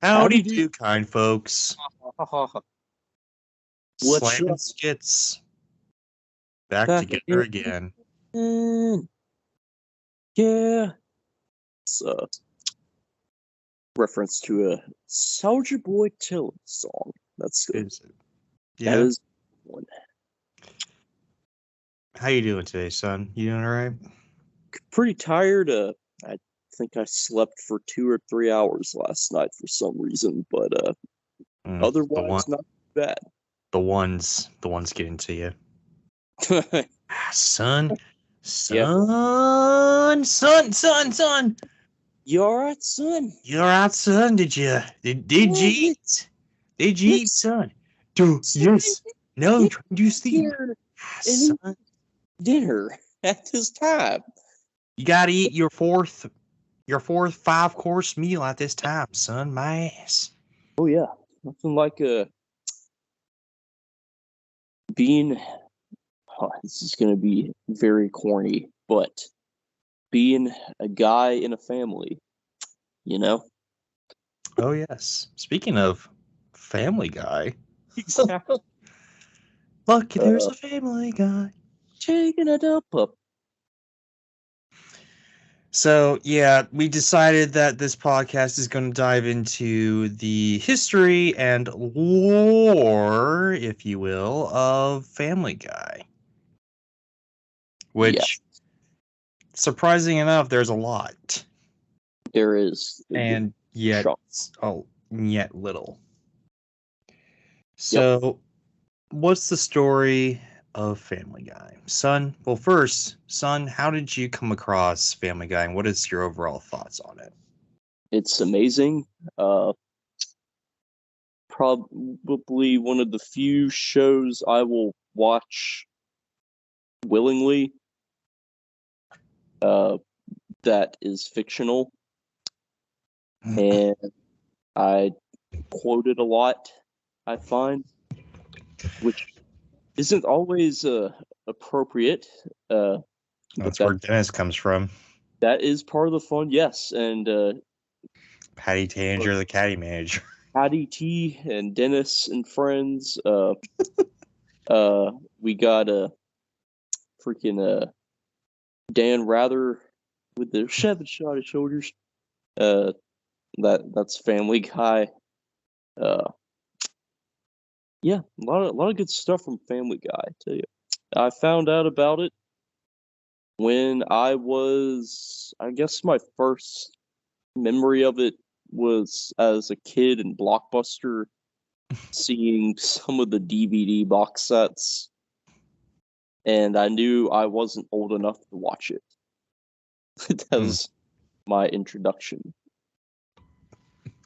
Howdy do, kind folks. What's Slamming up? skits. Back Back together again? again. Yeah. It's a reference to a Soulja Boy Tillin song. Is it? That Yeah. is one. How you doing today, son? You doing all right? Pretty tired. I think I slept for 2 or 3 hours last night for some reason, but The one, otherwise not bad. the ones getting to you. Son, Yeah. son. You alright, son? You all right, son? Did you eat? Did you eat, son? Do yes. No, Get trying to sleep. here and eat Son, dinner at this time. you gotta eat your fourth 5-course meal at this time, son. My ass. Oh yeah. Nothing like being this is going to be very corny, but being a guy in a family, you know? Oh yes. Speaking of Family Guy, Exactly. look, there's a Family Guy. Taking a dump up. So yeah, we decided that this podcast is going to dive into the history and lore, if you will, of Family Guy. Yeah, Which, surprising enough, there's a lot, there is a good and yet, chunk. yet little. So, what's the story of Family Guy? Son, well, first, son, how did you come across Family Guy, and what is your overall thoughts on it? It's amazing. Uh, Probably one of the few shows I will watch willingly. Uh, that is fictional, and I quote it a lot. I find, which isn't always appropriate. But That's where Dennis comes from. that is part of the fun, yes. And Patty Tanger, the caddy manager. Patty T and Dennis and friends. We got a freaking Dan Rather with the seven shot shoulders. Uh, that's Family Guy. Uh, yeah, a lot of good stuff from Family Guy. I tell you, I found out about it when I was, I guess, my first memory of it was as a kid in Blockbuster, seeing some of the DVD box sets, and I knew I wasn't old enough to watch it. That was my introduction.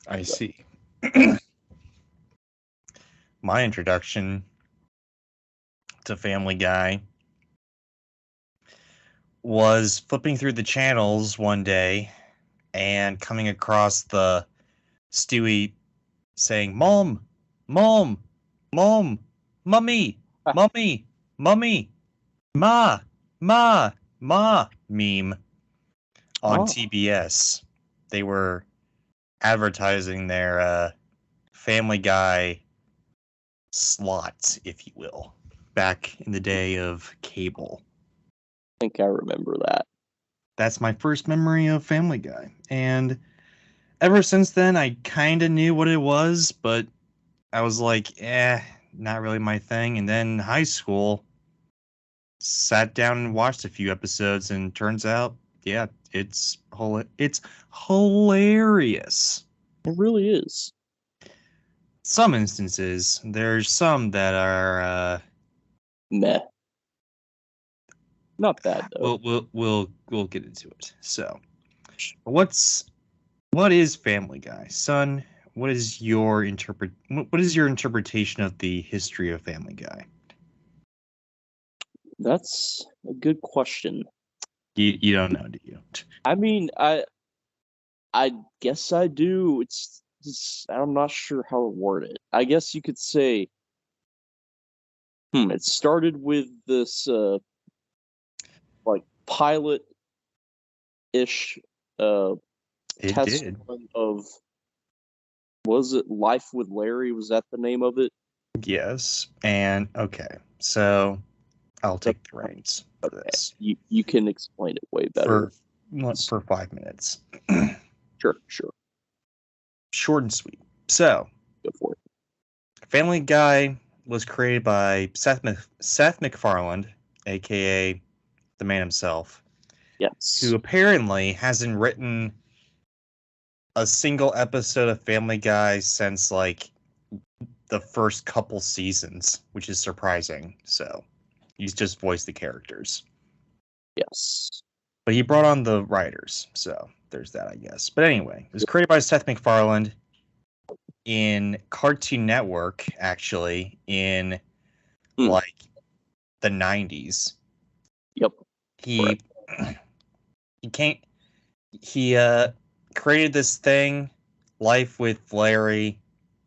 I see. My introduction to Family Guy was flipping through the channels one day and coming across the Stewie saying, "Mom, Mom, Mom, Mummy, Mummy, Mummy, Ma, Ma, Ma" meme on Oh, TBS. They were advertising their Family Guy slot, if you will, back in the day of cable. I think I remember that. That's my first memory of Family Guy. And ever since then, I kind of knew what it was, but I was like, not really my thing. And then high school, sat down and watched a few episodes, and turns out, yeah, it's hilarious. It really is. Some instances, there's some that are Meh. Not bad though. we'll get into it. So, what is Family Guy, son? What is your interpretation of the history of Family Guy? That's a good question. You don't know, do you? I mean, I guess I do. I'm not sure how to word it. I guess you could say, it started with this like pilot ish uh It test did. run of Was it Life with Larry? Was that the name of it? Yes. And okay, so I'll The- take the reins for this You can explain it way better. for 5 minutes. Sure. Short and sweet. So, Go for it. Family Guy was created by Seth MacFarlane, aka the man himself, Yes. who apparently hasn't written a single episode of Family Guy since like the first couple seasons, which is surprising. So he's just voiced the characters. Yes. But he brought on the writers, so there's that, I guess. But anyway, it was created by Seth MacFarlane in Cartoon Network, actually, in like the 90s. Yep. He created this thing, Life with Larry.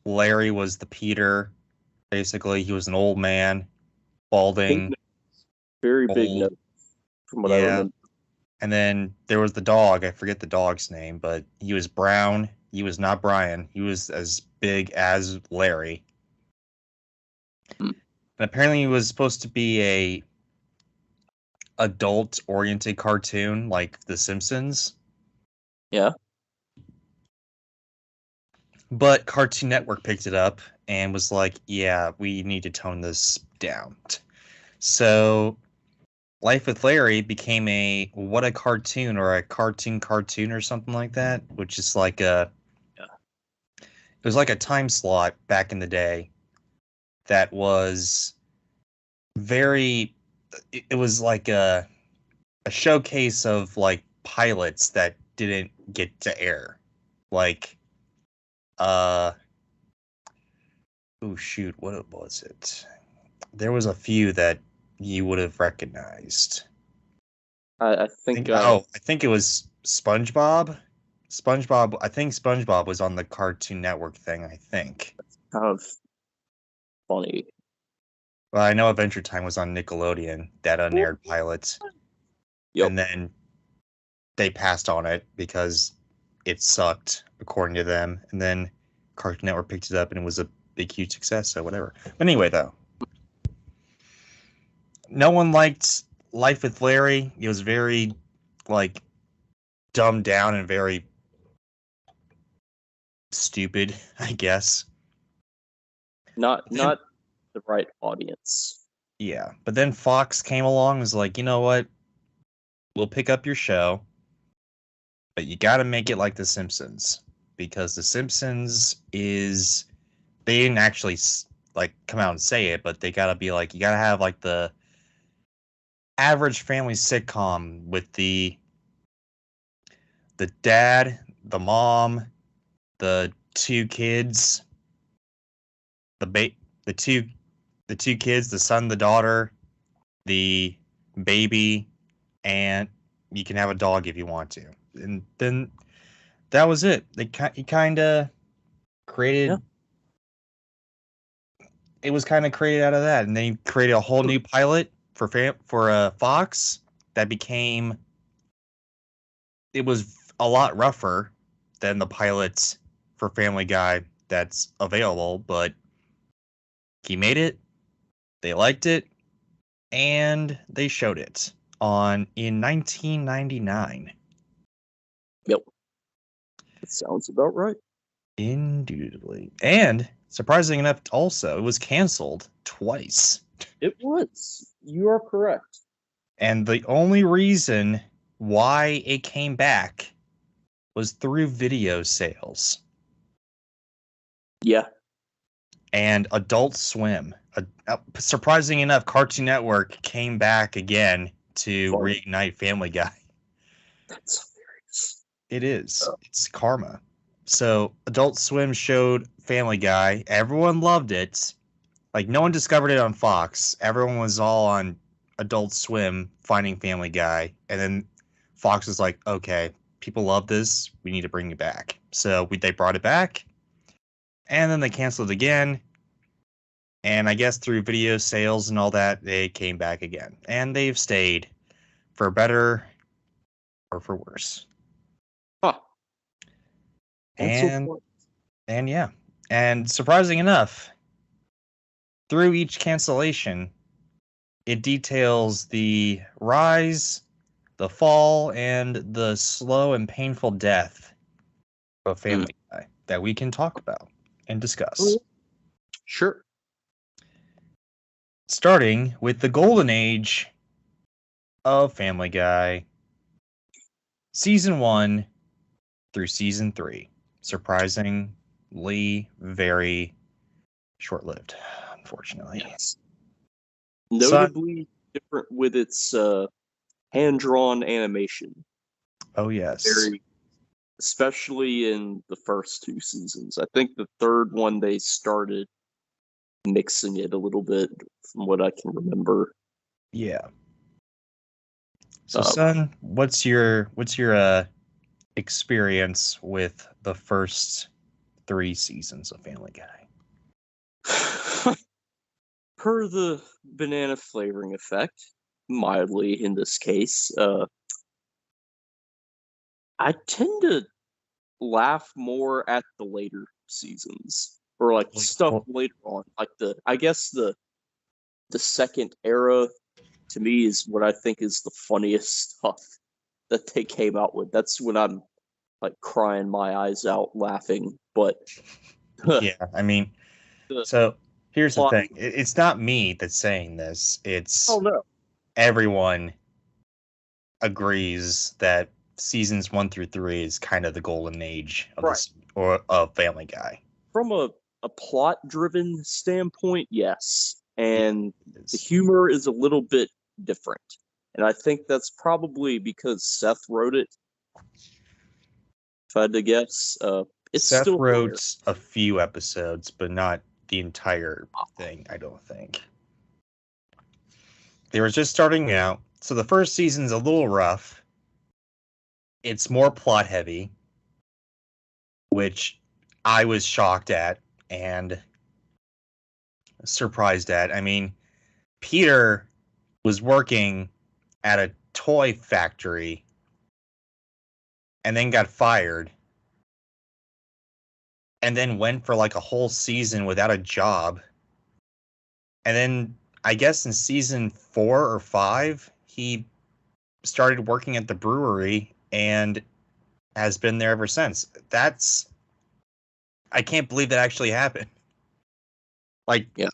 Larry was the Peter. Basically, he was an old man, balding. Very big old. note from what I remember. And then there was the dog. I forget the dog's name, but he was brown. He was not Brian. He was as big as Larry. And apparently he was supposed to be a adult-oriented cartoon like The Simpsons. Yeah. But Cartoon Network picked it up and was like, yeah, we need to tone this down. So Life with Larry became a What a Cartoon or a cartoon or something like that, which is like it was like a time slot back in the day that was it was like a showcase of like pilots that didn't get to air. Like oh shoot, what was it? There was a few that you would have recognized. I think I think it was SpongeBob. I think SpongeBob was on the Cartoon Network thing, I think. kind of funny. Well, I know Adventure Time was on Nickelodeon, that unaired pilot. Yep. And then they passed on it because it sucked, according to them. And then Cartoon Network picked it up and it was a big, huge success, so whatever. But anyway, though, no one liked Life with Larry. It was very, like, dumbed down and very stupid, I guess. Not the right audience. Yeah, but then Fox came along and was like, you know what? We'll pick up your show, but you got to make it like The Simpsons, because The Simpsons is, they didn't actually like come out and say it, but they got to be like, you got to have like the average family sitcom with the dad, the mom, the two kids, the two kids, the son, the daughter, the baby, and you can have a dog if you want to. And then that was it. He kind of created. Yeah. It was kind of created out of that, and then he created a whole new pilot for Fox that became. It was a lot rougher than the pilots for Family Guy that's available, but he made it. They liked it, and they showed it in 1999. Yep. That sounds about right. Indubitably. And surprising enough, also, it was canceled twice. It was. You are correct. And the only reason why it came back was through video sales. Yeah. And Adult Swim. Surprising enough, Cartoon Network came back again to reignite Family Guy. That's hilarious. It is. It's karma. So Adult Swim showed Family Guy. Everyone loved it. Like, no one discovered it on Fox. Everyone was all on Adult Swim finding Family Guy. And then Fox was like, okay, people love this. We need to bring it back. So they brought it back. And then they canceled it again. And I guess through video sales and all that, they came back again. And they've stayed for better or for worse. Huh. And And yeah, and surprising enough, through each cancellation, it details the rise, the fall, and the slow and painful death of Mm. Family Guy that we can talk about and Oh, discuss. yeah. Sure. Starting with the golden age of Family Guy, season 1 through season 3. Surprisingly, very short lived, unfortunately. Yes. So, Notably different with its hand drawn animation. oh, yes. Very, especially in the first two seasons. I think the third one they started mixing it a little bit, from what I can remember. Yeah. So, Um, son, what's your experience with the first 3 seasons of Family Guy? per the banana flavoring effect, mildly in this case, I tend to laugh more at the later seasons or like stuff Well, later on. Like I guess the second era to me is what I think is the funniest stuff that they came out with. That's when I'm like crying my eyes out laughing. But the yeah, I mean, so here's the plot. thing. It's not me that's saying this. Oh It's no! everyone agrees that seasons 1 through 3 is kind of the golden age of Right. this or of Family Guy. From a plot driven standpoint, yes. Yeah, And it the is. humor is a little bit different. And I think that's probably because Seth wrote it, if I had to guess. It's Seth still hilarious. wrote a few episodes, but not the entire thing, I don't think. They were just starting out, so the first season's a little rough. It's more plot heavy, which I was shocked at and surprised at. I mean, Peter was working at a toy factory and then got fired and then went for like a whole season without a job. And then I guess in season 4 or 5, he started working at the brewery and has been there ever since. That's I can't believe that actually happened. Like Yeah,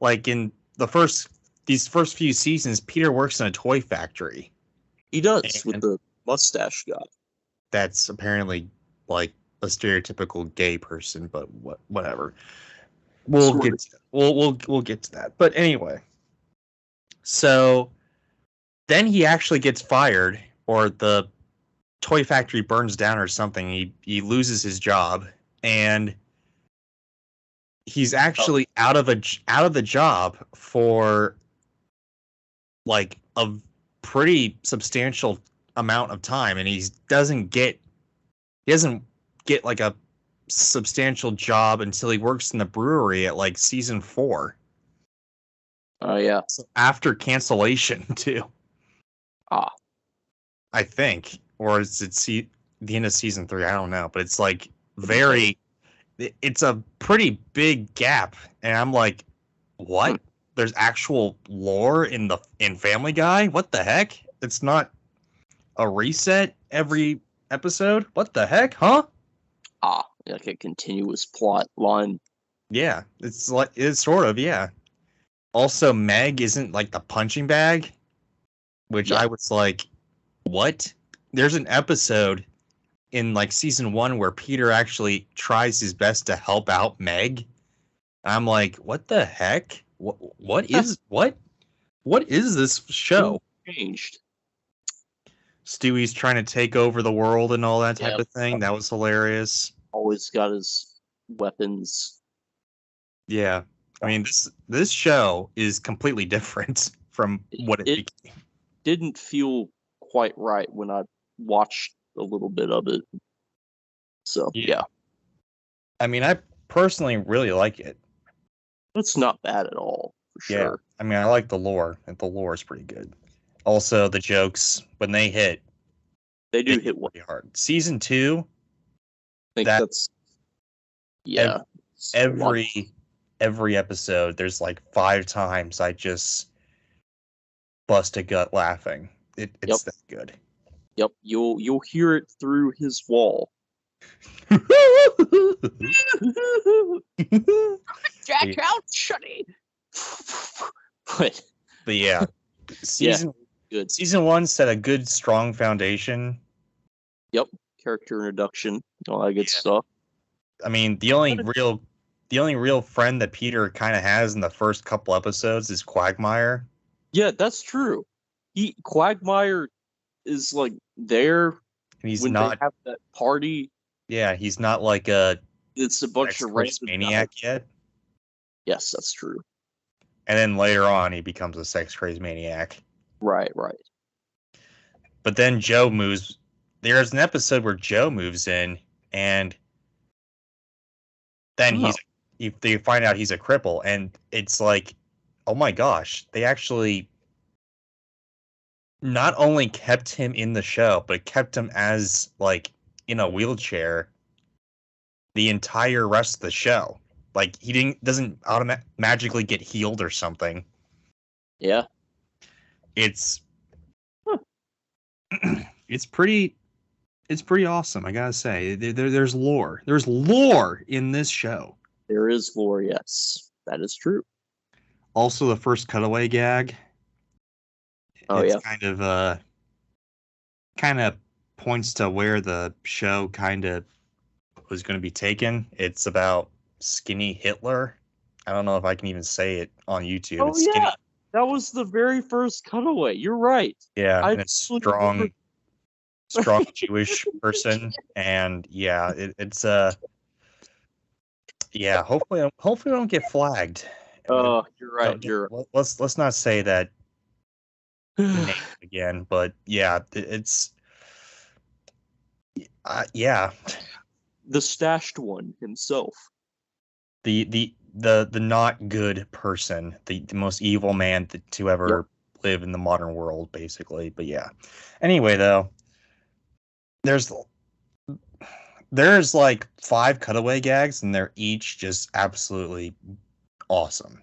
like in these first few seasons, Peter works in a toy factory. he does with And the mustache guy. that's apparently like a stereotypical gay person, but whatever. We'll Sort get of. to, we'll get to that. But anyway, so then he actually gets fired, or the toy factory burns down or something. He loses his job, and he's Oh, actually out of the job for like a pretty substantial amount of time, and he doesn't get like a substantial job until he works in the brewery at like season 4. yeah. So after cancellation too, Ah, I think, or is it the end of season 3? I don't know, but it's like very. It's a pretty big gap, and I'm like, hmm. what? There's actual lore in Family Guy? What the heck? It's not a reset every episode? What the heck? Huh? Like a continuous plot line. Yeah, it's sort of, yeah. Also, Meg isn't like the punching bag, which Yeah, I was like, what? There's an episode in like season 1 where Peter actually tries his best to help out Meg. I'm like, what the heck? What is this who show? changed? Stewie's trying to take over the world and all that type Yeah, of thing. That was hilarious. always got his weapons. Yeah. I mean, this show is completely different from what it It became. didn't feel quite right when I watched a little bit of it. So Yeah. yeah, I mean, I personally really like it. it's not bad at all for Yeah. sure. I mean, I like the lore. And the lore is pretty good. Also, the jokes when they hit, They they do hit hit well. pretty hard. Season 2, I think that that's Yeah. Every episode, there's like 5 times I just bust a gut laughing. It's Yep. that good. Yep. You'll hear it through his wall. Jack out, Shuddy. But yeah, season 1 set a good, strong foundation. Yep, character introduction, all that good stuff. I mean, the only real friend that Peter kind of has in the first couple episodes is Quagmire. Yeah, that's true. Quagmire is like there and he's when not they have that party. Yeah, he's not like it's a bunch of random maniac yet. Yes, that's true. And then later on, he becomes a sex crazed maniac. Right. But then Joe moves. There's an episode where Joe moves in, and then they find out he's a cripple, and it's like, oh my gosh, they actually not only kept him in the show, but kept him as like in a wheelchair the entire rest of the show. Like he doesn't magically get healed or something. Yeah. It's it's pretty awesome, I gotta say. There's lore. There's lore in this show. There is lore, yes. That is true. Also, the first cutaway gag. It's kind of points to where the show kind of was going to be taken. It's about skinny Hitler. I don't know if I can even say it on YouTube. Oh, yeah. That was the very first cutaway. You're right. Yeah, and it's strong Jewish person, and yeah, it's yeah. Hopefully, we don't get flagged. Oh, you're right. Let's not say that name again, but yeah, it's yeah. The stashed one himself. The not good person, the most evil man to ever live in the modern world, basically. But yeah. Anyway, though, there's like 5 cutaway gags, and they're each just absolutely awesome.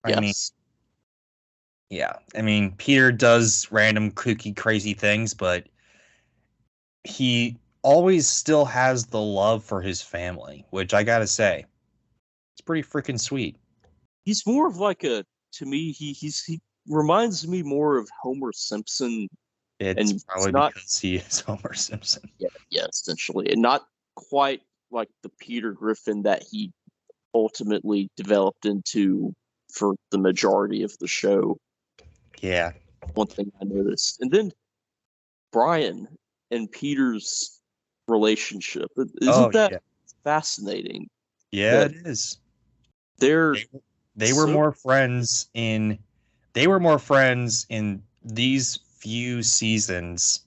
I mean, Peter does random kooky, crazy things, but he always still has the love for his family, which I gotta say, it's pretty freaking sweet. He's more of like to me, he reminds me more of Homer Simpson. It's probably because he is Homer Simpson. Yeah, essentially. And not quite like the Peter Griffin that he ultimately developed into for the majority of the show. Yeah. One thing I noticed. And then Brian and Peter's relationship. Isn't that fascinating? Yeah, it is. They were more friends in these few seasons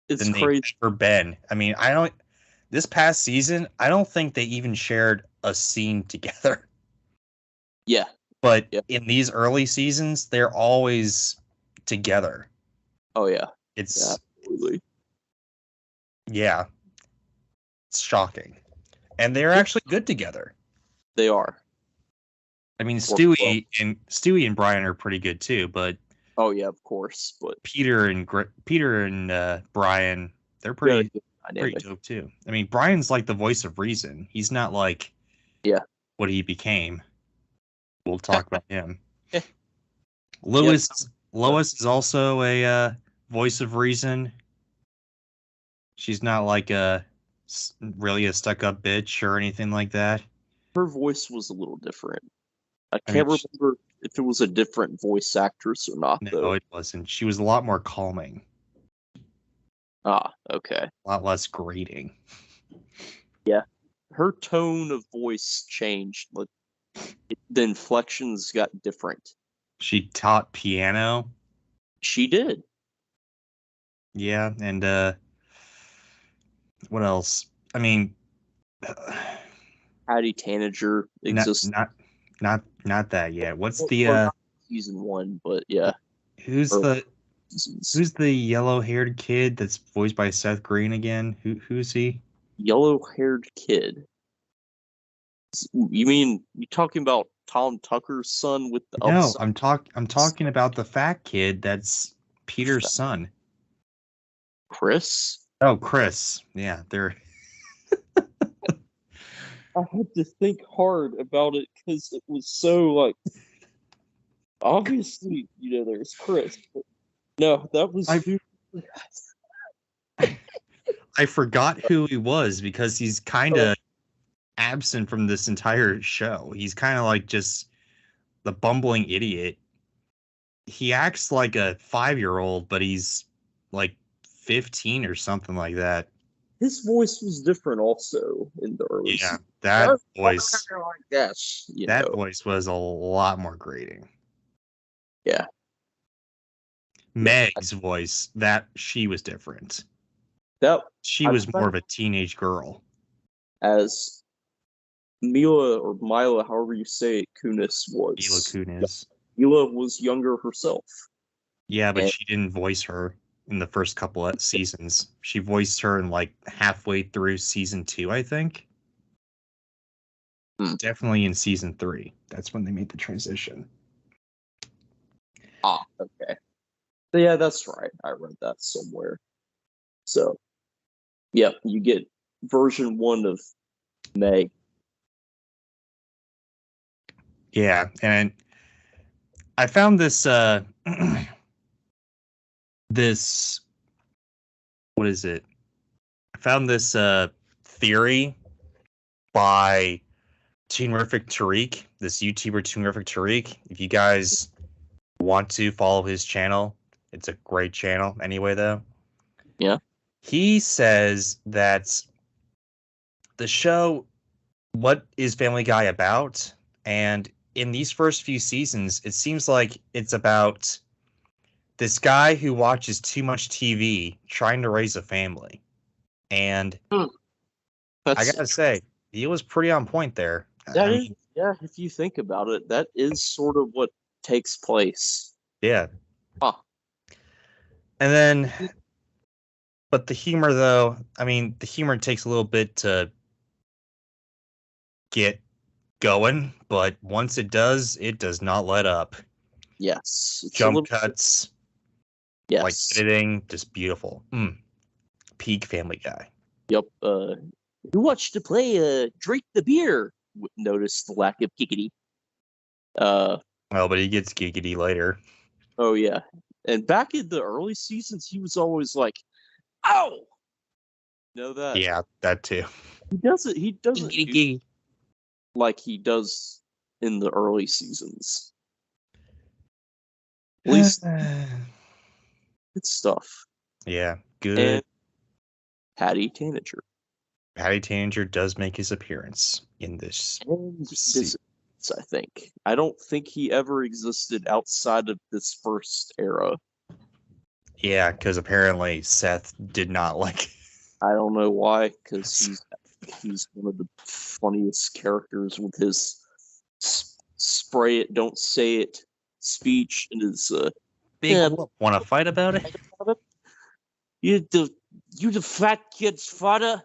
than they've ever been. I mean, this past season, I don't think they even shared a scene together. Yeah. But in these early seasons, they're always together. Oh yeah. Absolutely. Yeah. It's shocking. And they're actually good together. They are. I mean, Stewie and Brian are pretty good too, but oh yeah, of course. But Peter and Brian, they're pretty dope too. I mean, Brian's like the voice of reason. He's not like what he became. We'll talk about him. Lois is also a voice of reason. She's not like really a stuck-up bitch or anything like that. Her voice was a little different. I can't remember if it was a different voice actress or not. No, it wasn't. She was a lot more calming. Ah, okay. A lot less grating. Yeah. Her tone of voice changed. Like, the inflections got different. She taught piano. She did. Yeah, and what else? I mean, Patty Tanager exists. Not that yet. What's the season 1? But yeah. Who's the yellow-haired kid that's voiced by Seth Green again? Who's he? Yellow-haired kid. You mean you talking about Tom Tucker's son with the No, upside? I'm talking about the fat kid that's Peter's son. Chris? Oh, Chris. Yeah, they're I had to think hard about it because it was so like obviously, there's Chris. But no, that was I forgot who he was because he's kind of absent from this entire show. He's kind of like just the bumbling idiot. He acts like a 5-year-old, but he's like 15 or something like that. his voice was different also in the early Yeah, season. that voice. Like that, That voice was a lot more grating. Yeah. Meg's voice, she was different. She I was more of a teenage girl. As Mila or Mila, however you say it, Kunis was. Mila Kunis. Mila was younger herself. Yeah, but she didn't voice her in the first couple of seasons. She voiced her in like halfway through season 2, I think. Definitely in season 3. That's when they made the transition. Ah, okay. Yeah, that's right. I read that somewhere. So, yeah, you get version 1 of Meg. Yeah, and I found this this what is it? I found this theory by Toonerific Tariq, this YouTuber Toonerific Tariq. If you guys want to follow his channel, it's a great channel anyway though. Yeah. He says that the show, what is Family Guy about? And in these first few seasons, it seems like it's about this guy who watches too much TV trying to raise a family. And I gotta say, he was pretty on point there. Yeah, if you think about it, that is sort of what takes place. Yeah. Huh. And then, but the humor, though, the humor takes a little bit to get going, but once it does not let up. Yes. Jump cuts. Yes. Like editing, just beautiful. Peak Family Guy. Yep. Who watched to play Drink the Beer? Notice the lack of giggity. Well, but he gets giggity later. Oh, yeah. And back in the early seasons, he was always like, ow! Know that? Yeah, that too. He doesn't do like he does in the early seasons. At least good stuff. Yeah, good. And Paddy Tanager. Paddy Tanager does make his appearance in this. I think. I don't think he ever existed outside of this first era. Yeah, because apparently Seth did not like. I don't know why, because he's one of the funniest characters with his spray it, don't say it speech and his big want to fight about it. You the fat kid's father.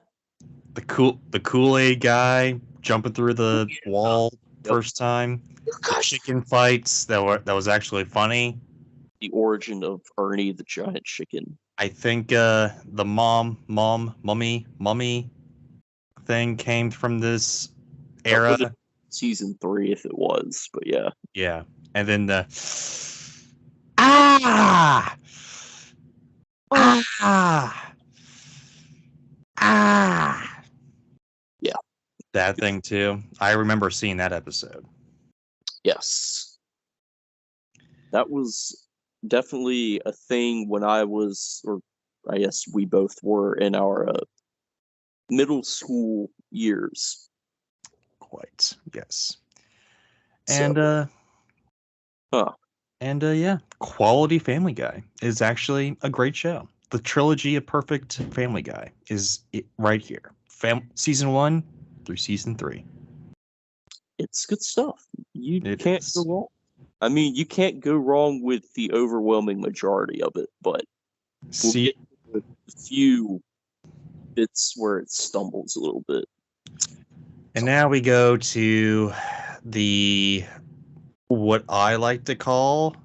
The Kool-Aid guy jumping through the wall first time. The chicken fights that was actually funny. The origin of Ernie the giant chicken. I think the mummy thing came from this era. Season 3, if it was, but yeah. Yeah, and then the yeah, that thing too. I remember seeing that episode. Yes, that was definitely a thing when I was, or I guess we both were in our middle school years. Quite, yes. And yeah, Quality Family Guy is actually a great show. The trilogy of perfect Family Guy is right here. Season 1 through season 3. It's good stuff. You can't go wrong. I mean, you can't go wrong with the overwhelming majority of it, but we'll get a few bits where it stumbles a little bit. And now we go to the what I like to call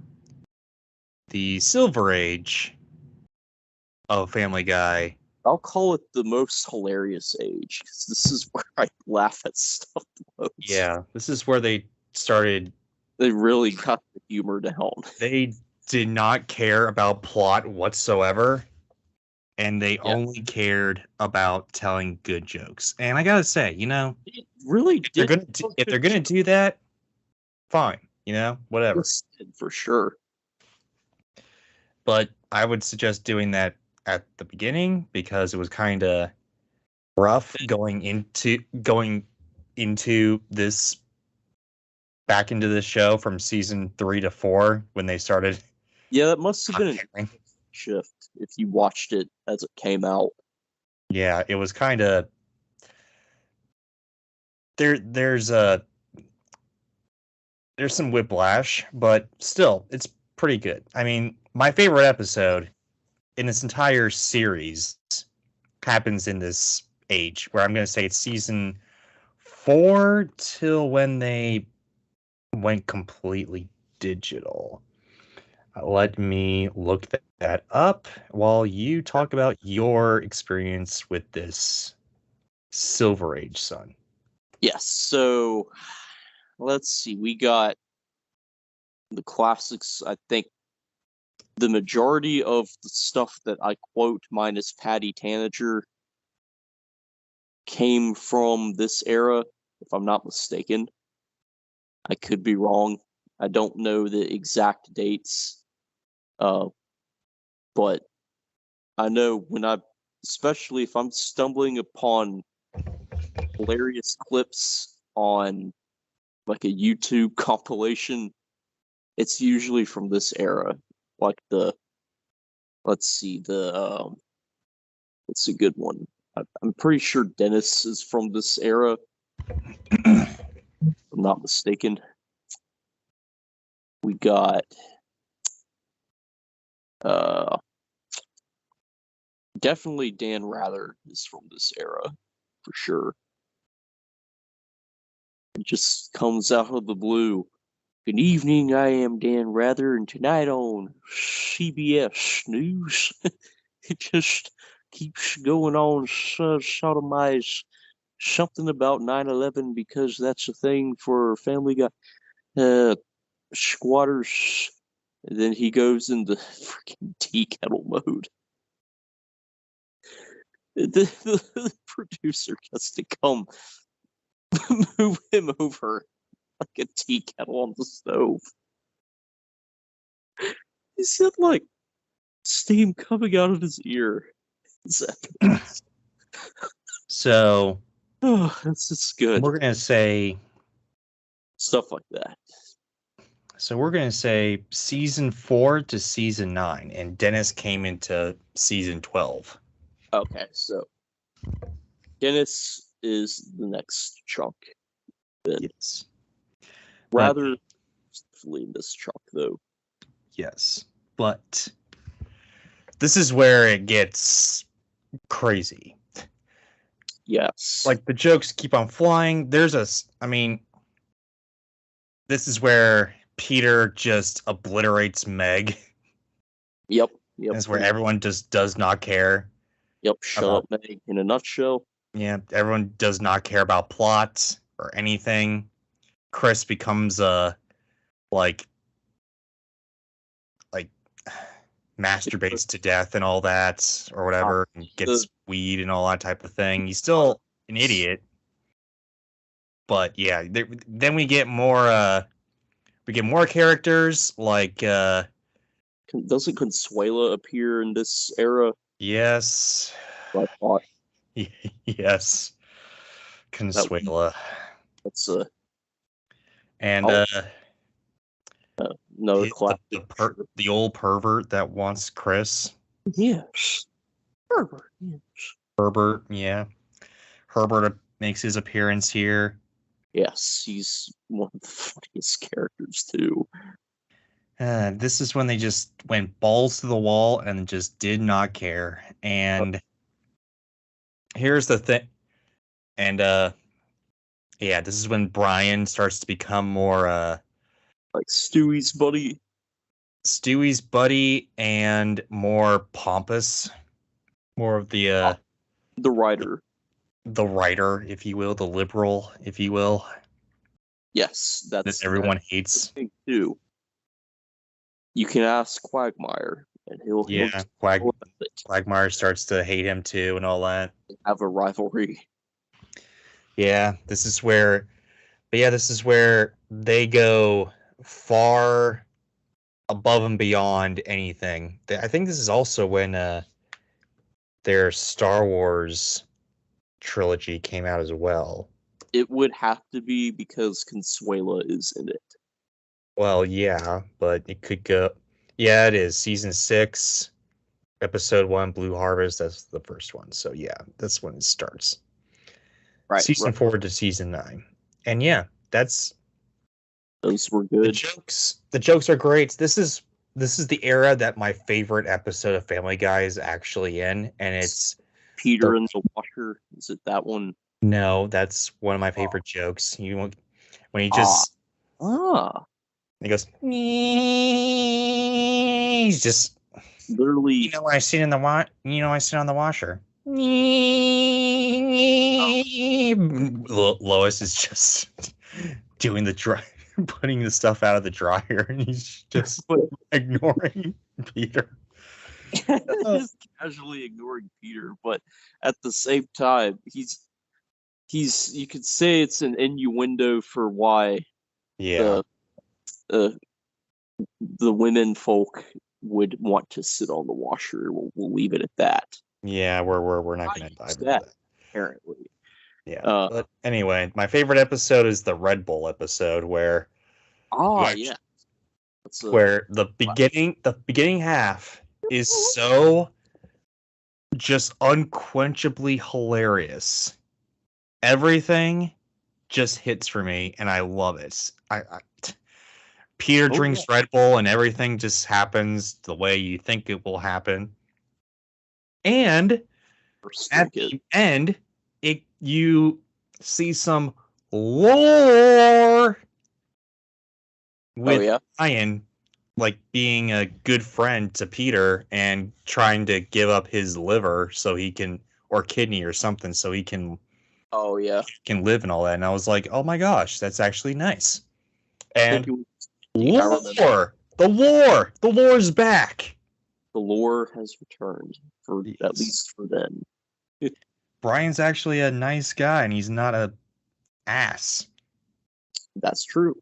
the Silver Age of Family Guy. I'll call it the most hilarious age, because this is where I laugh at stuff the most. Yeah, this is where they started. They really got the humor down. They did not care about plot whatsoever, and they only cared about telling good jokes. And I gotta say, It really if they're gonna do that, fine, whatever. For sure. But I would suggest doing that at the beginning because it was kind of rough going into this back into the show from season 3 to 4 when they started. Yeah, that must have been a shift if you watched it as it came out. Yeah, it was kind of there's some whiplash, but still it's pretty good. I mean, my favorite episode in this entire series happens in this age where I'm going to say it's season 4 till when they went completely digital. Let me look that up while you talk about your experience with this Silver Age, son. Yes, so let's see. We got the classics. I think the majority of the stuff that I quote, minus Patty Tanager, came from this era, if I'm not mistaken. I could be wrong. I don't know the exact dates. But I know especially if I'm stumbling upon hilarious clips on like a YouTube compilation, it's usually from this era. Like what's a good one? I'm pretty sure Dennis is from this era. If I'm not mistaken. We got definitely Dan Rather is from this era for sure. It just comes out of the blue. Good evening, I am Dan Rather, and tonight on CBS News, it just keeps going on, sodomize something about 9/11 because that's a thing for Family Guy. Squatters. And then he goes into freaking tea kettle mode. The producer gets to come move him over like a tea kettle on the stove. He's got like steam coming out of his ear. So, that's just good. We're gonna say stuff like that. So we're gonna say season 4 to season 9, and Dennis came into season 12. Okay, so Dennis is the next chunk. Then. Yes. Rather in this chunk, though. Yes, but this is where it gets crazy. Yes. Like the jokes keep on flying. This is where Peter just obliterates Meg. Yep. That's where everyone just does not care. Yep, shut up, Meg, in a nutshell. Yeah, everyone does not care about plot or anything. Chris becomes masturbates to death and all that or whatever, and gets weed and all that type of thing. He's still an idiot. But yeah, then we get more characters like doesn't Consuela appear in this era? Yes. I thought. Yes. Consuela. That's and another classic. The old pervert that wants Chris. Yes. Herbert. Yes. Herbert, yeah. Herbert makes his appearance here. Yes, he's one of the funniest characters too. This is when they just went balls to the wall and just did not care. And here's the thing. And Yeah, this is when Brian starts to become more Like Stewie's buddy. Stewie's buddy and more pompous, more of The writer. the writer, if you will, the liberal, if you will, Yes, that that's everyone the hates. thing too. You can ask Quagmire, and he'll Yeah, tell about it. Quagmire starts to hate him too, and all that. Have a rivalry. Yeah, this is where they go far above and beyond anything. I think this is also when their Star Wars trilogy came out as well. It would have to be because Consuela is in it. Well, yeah, but it could go. Yeah, it is season 6, episode 1, Blue Harvest. That's the first one. So yeah, that's when it starts. Right. Season 4 to season 9, and yeah, those were the good. jokes. The jokes are great. This is the era that my favorite episode of Family Guy is actually in, and it's Peter in the washer. Is it that one? No, that's one of my favorite jokes. When he just he goes, he's just literally. I sit in the I sit on the washer. Lois is just doing the dry, putting the stuff out of the dryer, and he's just ignoring Peter. Just casually ignoring Peter, but at the same time, he's you could say it's an innuendo for why the women folk would want to sit on the washer. We'll leave it at that. Yeah, we're not going to dive into that. Apparently. Yeah. But anyway, my favorite episode is the Red Bull episode where yeah. Where the beginning half is so just unquenchably hilarious. Everything just hits for me, and I love it. Peter drinks Red Bull, and everything just happens the way you think it will happen. And at the end, you see some lore with Ryan, like being a good friend to Peter and trying to give up his liver so he can, or kidney or something, so he can can live and all that. And I was like, oh my gosh, that's actually nice. And the lore's back. The lore has returned at least for them. Brian's actually a nice guy, and he's not a ass. That's true.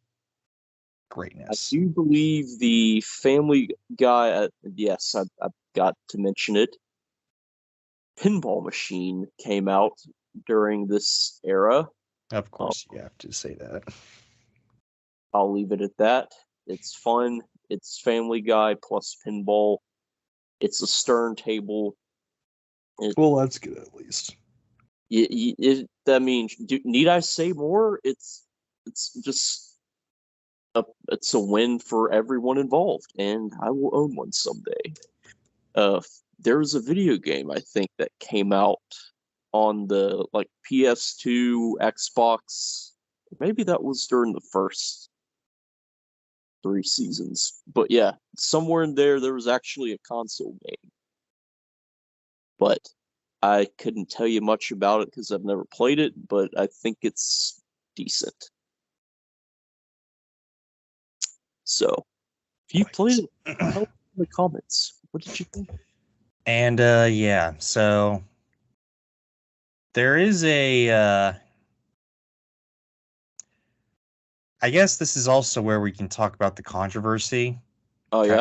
Greatness. I do believe the Family Guy. Yes, I've got to mention it. Pinball Machine came out during this era. Of course, you have to say that. I'll leave it at that. It's fun. It's Family Guy plus pinball. It's a stern table. Well, that's good at least. That means, need I say more? It's just it's a win for everyone involved, and I will own one someday. There's a video game I think that came out on the PS2, Xbox. Maybe that was during the first 3 seasons. But yeah, somewhere in there was actually a console game. But I couldn't tell you much about it because I've never played it, but I think it's decent. So, if you played it, tell me in the comments. What did you think? And yeah, so there is a I guess this is also where we can talk about the controversy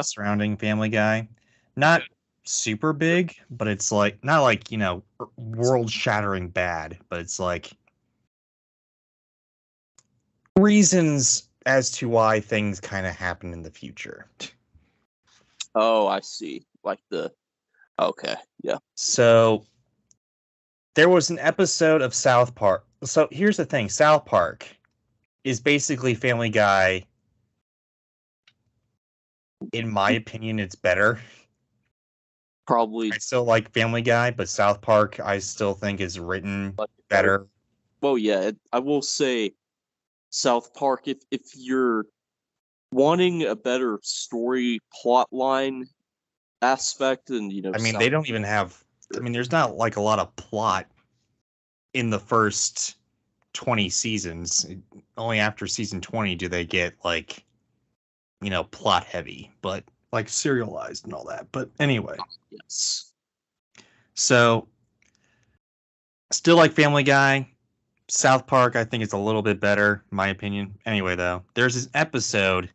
surrounding Family Guy. Not super big, but it's like not like, world-shattering bad, but it's like reasons as to why things kind of happen in the future. Oh, I see. Okay, yeah. So there was an episode of South Park. So here's the thing, South Park is basically Family Guy. In my opinion, it's better. Probably. I still like Family Guy, but South Park I still think is written better. well, yeah, I will say South Park. If you're wanting a better story plot line aspect, and I mean, South. they don't even have. I mean, there's not like a lot of plot in the first 20 seasons. Only after season 20 do they get like, plot heavy, but like serialized and all that. But anyway, Yes. so still like Family Guy. South Park, I think, is a little bit better, in my opinion. Anyway, though, there's this episode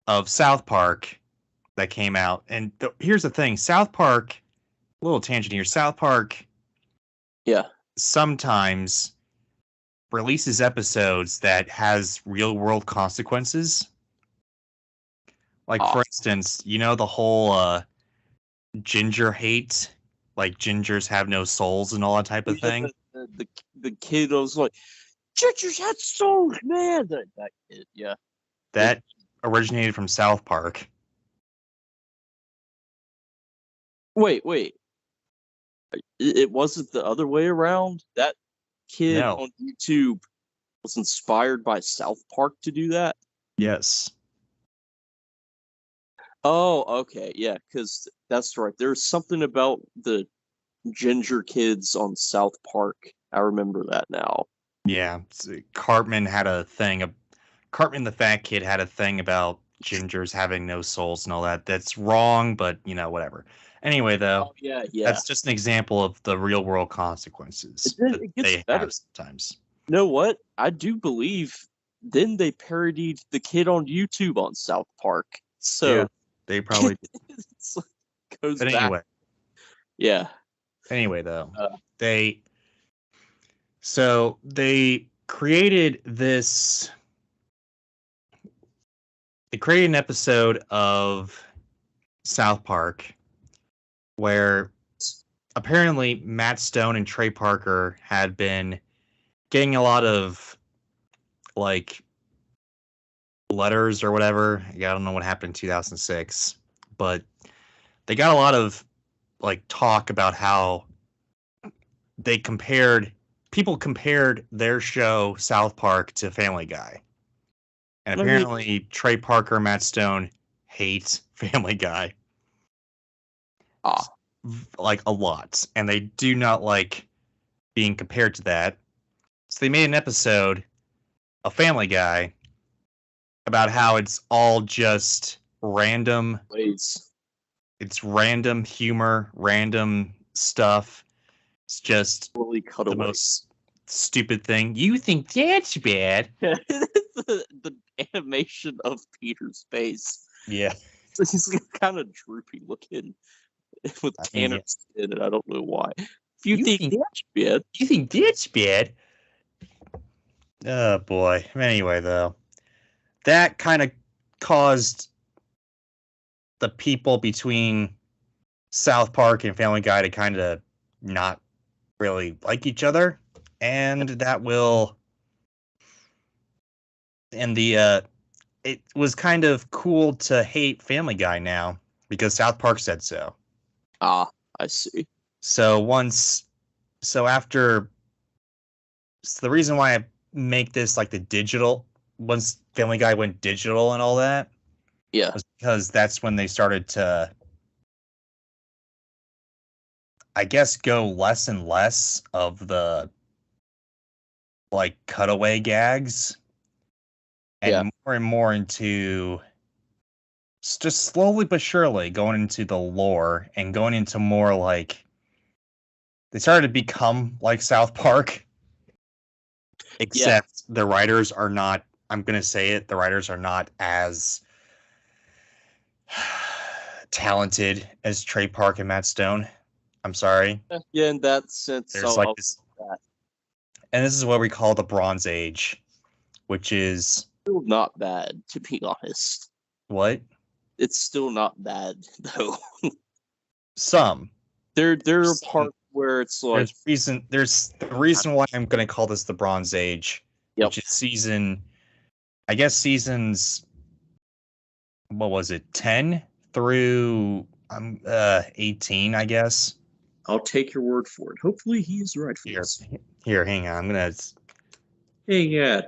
of South Park that came out, and here's the thing: South Park, a little tangent here. South Park, Yeah. sometimes releases episodes that has real world consequences. Like, for instance, the whole ginger hate, like gingers have no souls and all that type of thing. The kid was like, "Gingers had souls, man." That kid, yeah. That originated from South Park. Wait. It wasn't the other way around? That kid No. on YouTube was inspired by South Park to do that? Yes. Oh, okay, yeah, because that's right. There's something about the ginger kids on South Park. I remember that now. Yeah. Cartman had a thing. Cartman the fat kid had a thing about gingers having no souls and all that. That's wrong, but whatever. Anyway, though, Oh, yeah. that's just an example of the real world consequences that It gets they better. have sometimes. You know what? I do believe then they parodied the kid on YouTube on South Park. So Yeah, they probably did. goes But back. anyway. Yeah. Anyway, though, they created this. They created an episode of South Park where apparently Matt Stone and Trey Parker had been getting a lot of like letters or whatever. I don't know what happened in 2006, but they got a lot of like talk about how people compared their show South Park to Family Guy. And apparently Trey Parker and Matt Stone hate Family Guy. Like a lot. And they do not like being compared to that. So they made an episode of Family Guy about how it's all just random ways. It's random humor, random stuff. It's just totally cut the away. Most stupid thing. You think that's bad? the animation of Peter's face. Yeah. So he's kind of droopy looking with tanner skin, and I don't know why. If you think that's bad. You think that's bad? Oh boy. Anyway, though, that kind of caused the people between South Park and Family Guy to kind of not really like each other, and that will. And it was kind of cool to hate Family Guy now because South Park said so. Ah, I see. So the reason why I make this like the digital, once Family Guy went digital and all that, yeah, was because that's when they started to, I guess, go less and less of the like cutaway gags and more and more into just slowly but surely going into the lore and going into more like they started to become like South Park, except the writers are not, I'm going to say it, the writers are not as talented as Trey Park and Matt Stone. I'm sorry. Yeah, in that sense. There's like this, and this is what we call the Bronze Age, which is still not bad, to be honest. What? It's still not bad though. Some. There are parts where it's like there's the reason why I'm gonna call this the Bronze Age, which is seasons, what was it, 10 through 18, I guess. I'll take your word for it. Hopefully he's right for Here, hang on. I'm gonna Hey, yeah,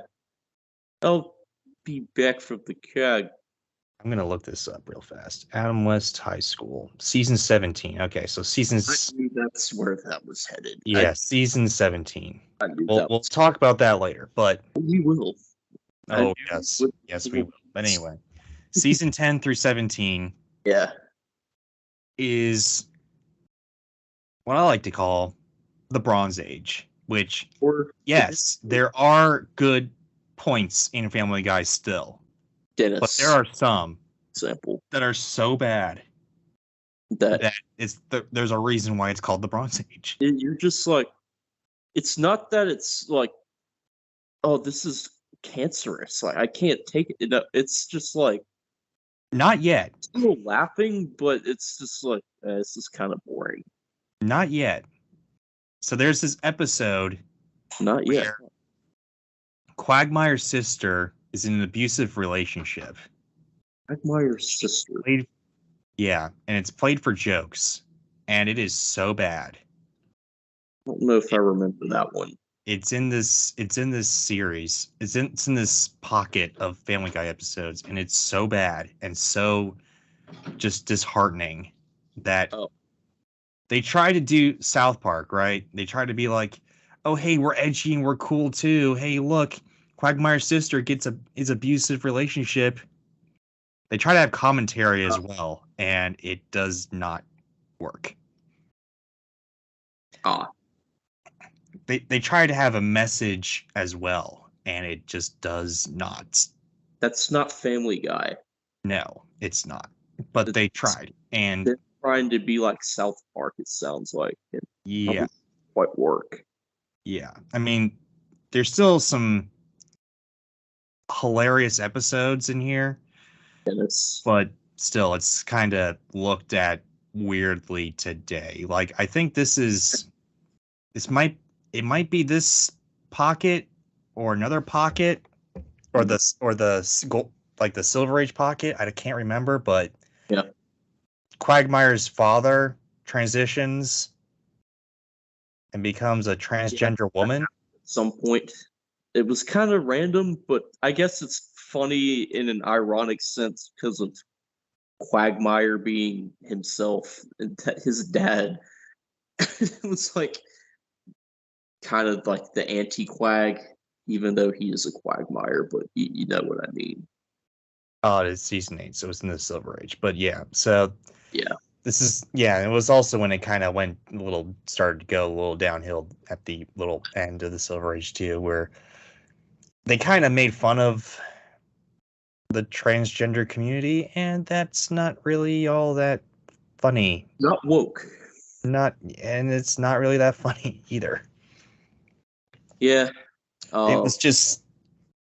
I'll be back from the CAG. I'm gonna look this up real fast. Adam West High School, season 17. Okay, so I seasons, knew that's where that was headed. yeah, season 17. I knew We'll that we'll was. talk about that later. But We will. I oh knew yes, what yes we will. will. But anyway, season 10 through 17 Yeah. is what I like to call the Bronze Age. Which, Or yes, there are good points in Family Guy still, but there Dennis are some example that are so bad that that there's a reason why it's called the Bronze Age. you're just like, it's not that it's like, oh, this is cancerous. Like I can't take it. No, it's just like Not yet. still laughing, but it's just like it's just kind of boring. Not yet. So there's this episode Not yet. where Quagmire's sister is in an abusive relationship. Quagmire's sister. Yeah, and it's played for jokes, and it is so bad. I don't know if I remember that one. It's in this series. It's in this pocket of Family Guy episodes, and it's so bad and so just disheartening that they try to do South Park, right? They try to be like, oh hey, we're edgy and we're cool too. Hey, look, Quagmire's sister gets is abusive relationship. They try to have commentary as well, and it does not work. They try to have a message as well, and it just does not. That's not Family Guy. No, it's not. But they tried, and they're trying to be like South Park. It sounds like. Yeah, quite work. Yeah, I mean, there's still some hilarious episodes in here, but still, it's kind of looked at weirdly today. Like, I think it might be this pocket or another pocket or like the Silver Age pocket. I can't remember, but yeah, Quagmire's father transitions and becomes a transgender woman. At some point, it was kind of random, but I guess it's funny in an ironic sense because of Quagmire being himself and his dad. It was like kind of like the anti-Quag, even though he is a Quagmire, but you know what I mean. Oh, it's season 8, so it's in the Silver Age. But yeah, so yeah, it was also when it kind of started to go a little downhill at the little end of the Silver Age too, where they kind of made fun of the transgender community, and that's not really all that funny. Not woke. And it's not really that funny either. Yeah. It was just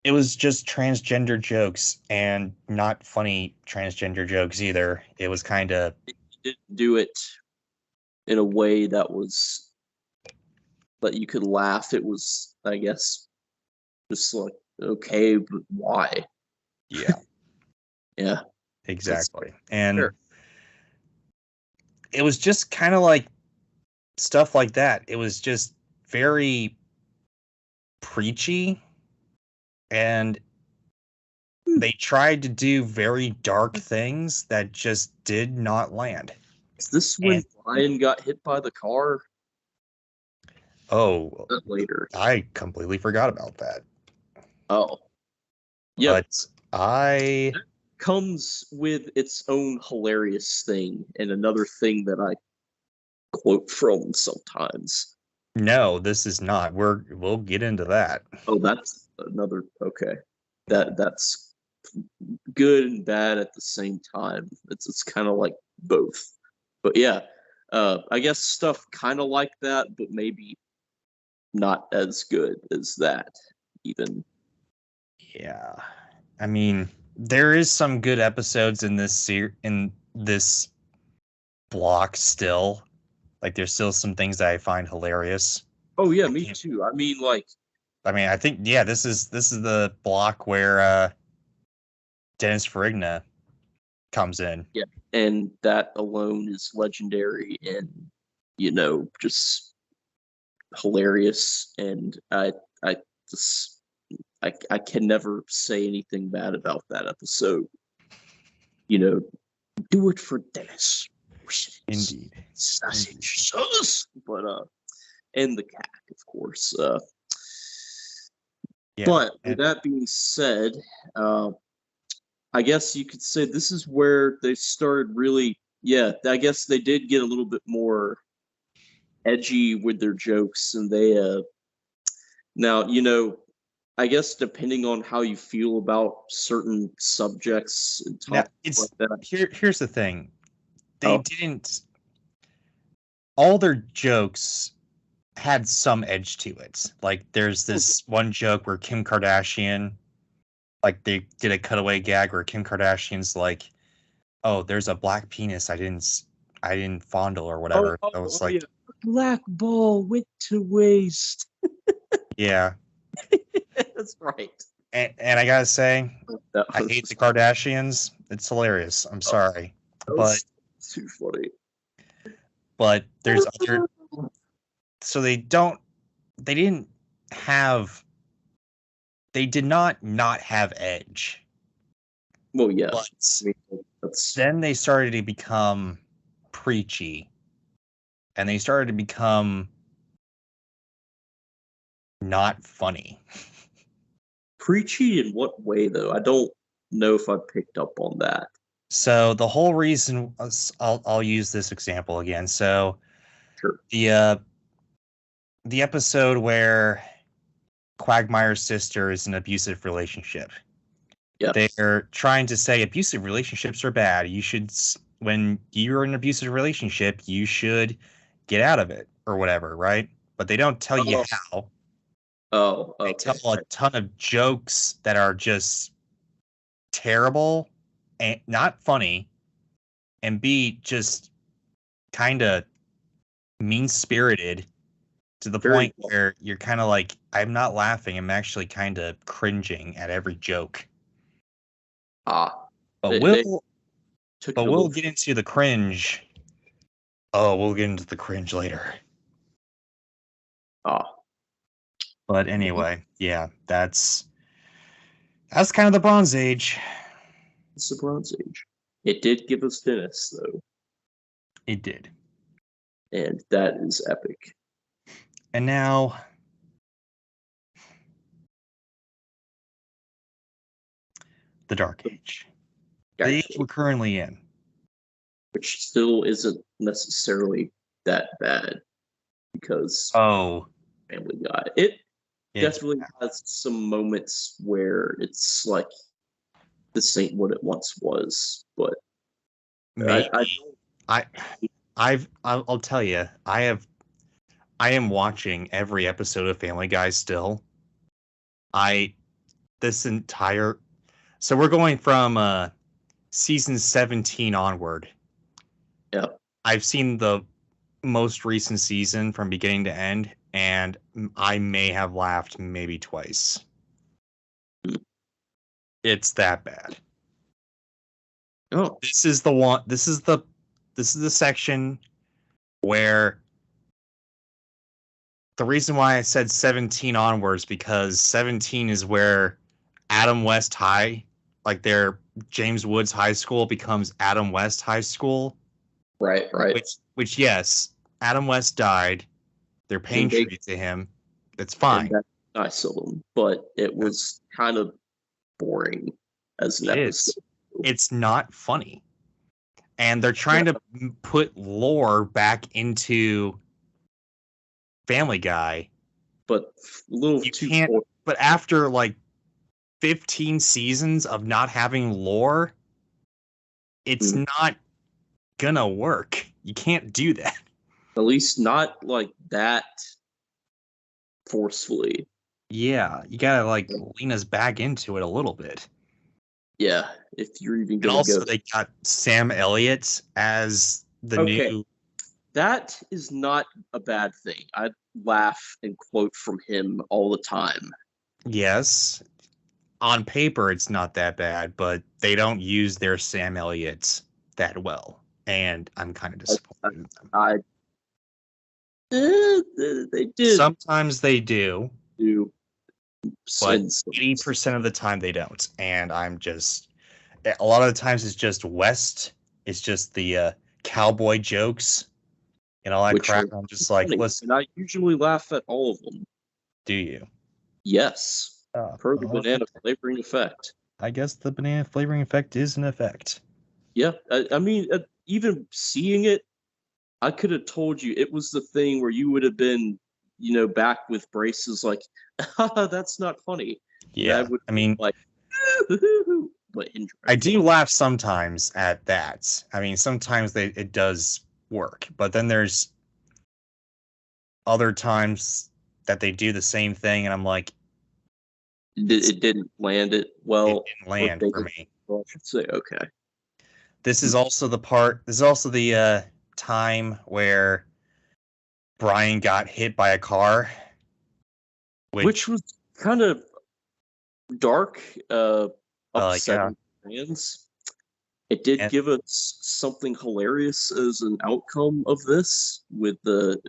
transgender jokes, and not funny transgender jokes either. It was kind of didn't do it in a way that was that you could laugh. It was, I guess, just like okay, but why? Yeah. Yeah. Exactly. And sure. It was just kind of like stuff like that. It was just very preachy, and they tried to do very dark things that just did not land. Is this when Brian got hit by the car? Oh, later. I completely forgot about that. Oh. Yeah. But comes with its own hilarious thing, and another thing that I quote from sometimes. No, this is not. We'll get into that. Oh, that's another. Okay, that's good and bad at the same time. It's kind of like both. But yeah, I guess stuff kind of like that, but maybe not as good as that. Even. Yeah, I mean, there is some good episodes in this block still. Like, there's still some things that I find hilarious. Oh yeah, me too. I mean, I think this is the block where Dennis Farina comes in. Yeah, and that alone is legendary and just hilarious. And I just I can never say anything bad about that episode. You know, do it for Dennis. Indeed. Sausage sauce. But and the cat, of course. Yeah. But with that being said, I guess you could say this is where they started really. Yeah, I guess they did get a little bit more edgy with their jokes, and they now I guess depending on how you feel about certain subjects and topics like that. Here's the thing. They Oh. didn't. All their jokes had some edge to it. Like there's this one joke where Kim Kardashian, like they did a cutaway gag where Kim Kardashian's like, "Oh, there's a black penis I didn't fondle or whatever." I was like, yeah. Black ball went to waste. yeah. That's right. And I gotta say, I hate the Kardashians. It's hilarious. I'm sorry, but too funny. But there's other. So they did not have edge. Well, yeah. But then they started to become preachy, and they started to become not funny. Preachy in what way, though? I don't know if I picked up on that. So the whole reason I'll use this example again. So sure. The episode where Quagmire's sister is in an abusive relationship. Yeah. They're trying to say abusive relationships are bad. When you're in an abusive relationship, you should get out of it or whatever, right? But they don't tell you how. Oh, okay. They tell a ton of jokes that are just terrible and not funny, and B, just kind of mean-spirited to the point where you're kind of like, I'm not laughing, I'm actually kind of cringing at every joke. But we'll get into the cringe. Oh, we'll get into the cringe later. But anyway, yeah, that's kind of the Bronze Age. It's the Bronze Age. It did give us Dennis, though. It did. And that is epic. And now the Dark Age. The age we're currently in. Which still isn't necessarily that bad. Because Family Guy. It definitely has some moments where it's like this ain't what it once was, but I'll tell you, I am watching every episode of Family Guy still. So we're going from season 17 onward. Yeah. I've seen the most recent season from beginning to end, and I may have laughed maybe twice. It's that bad. Oh. This is the section where the reason why I said 17 onwards, because 17 is where Adam West High, like their James Woods High School, becomes Adam West High School. Right. Which yes, Adam West died. They're paying tribute to him. It's fine. Nice of them, but it was kind of boring as an episode. It's not funny. And they're trying to put lore back into Family Guy. But a little too boring. But after like 15 seasons of not having lore, it's not gonna work. You can't do that. At least not like that forcefully. Yeah, you gotta like lean us back into it a little bit. Yeah, if you're even gonna go. They got Sam Elliott as the new. That is not a bad thing. I laugh and quote from him all the time. Yes. On paper, it's not that bad, but they don't use their Sam Elliott's that well. And I'm kind of disappointed in them. They did. Sometimes they do. But And 80% of the time they don't. And I'm just, a lot of the times it's just West. It's just the cowboy jokes and all that which crap. are I'm just like, funny, listen, and I usually laugh at all of them. do you? Yes, per the Well, banana flavoring effect. I guess the banana flavoring effect is an effect. Yeah, I mean, even seeing it, I could have told you it was the thing where you would have been, back with braces like, that's not funny. Yeah. I mean, like, but I do laugh sometimes at that. I mean, sometimes it does work, but then there's other times that they do the same thing, and I'm like, it didn't land it well. It didn't land for me. Well, I should say, okay. This is also the time where Brian got hit by a car, Which was kind of dark, upsetting fans. It did give us something hilarious as an outcome of this with the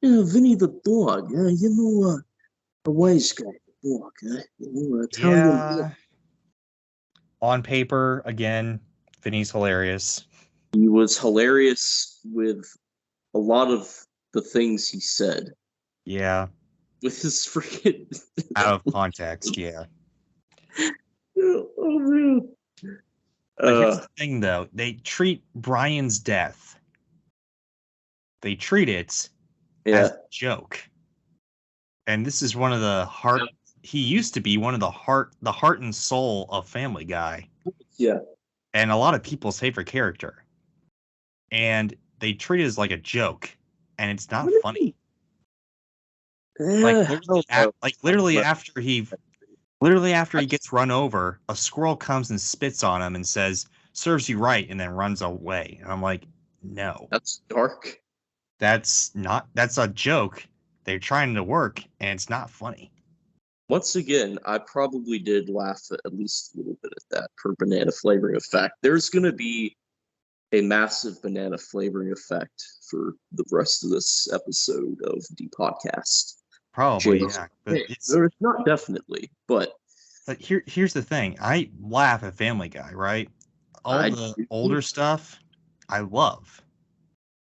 Vinny the dog. A wise guy, the dog. Italian. On paper, again, Vinny's hilarious. He was hilarious with a lot of the things he said. Yeah. With his freaking out of context, yeah. Oh man. But here's the thing, though. They treat Brian's death. They treat it as a joke. And this is one of the heart. He used to be one of the heart and soul of Family Guy. Yeah. And a lot of people's favorite character. And they treat it as like a joke, and it's not funny. Literally after he gets run over, a squirrel comes and spits on him and says, "Serves you right," and then runs away. And I'm like, no. That's dark. That's a joke. They're trying to work, and it's not funny. Once again, I probably did laugh at least a little bit at that per banana flavoring effect. There's going to be a massive banana flavoring effect for the rest of this episode of the podcast. Probably, yeah. But there's not definitely, but here's the thing. I laugh at Family Guy, right? All the older stuff I love.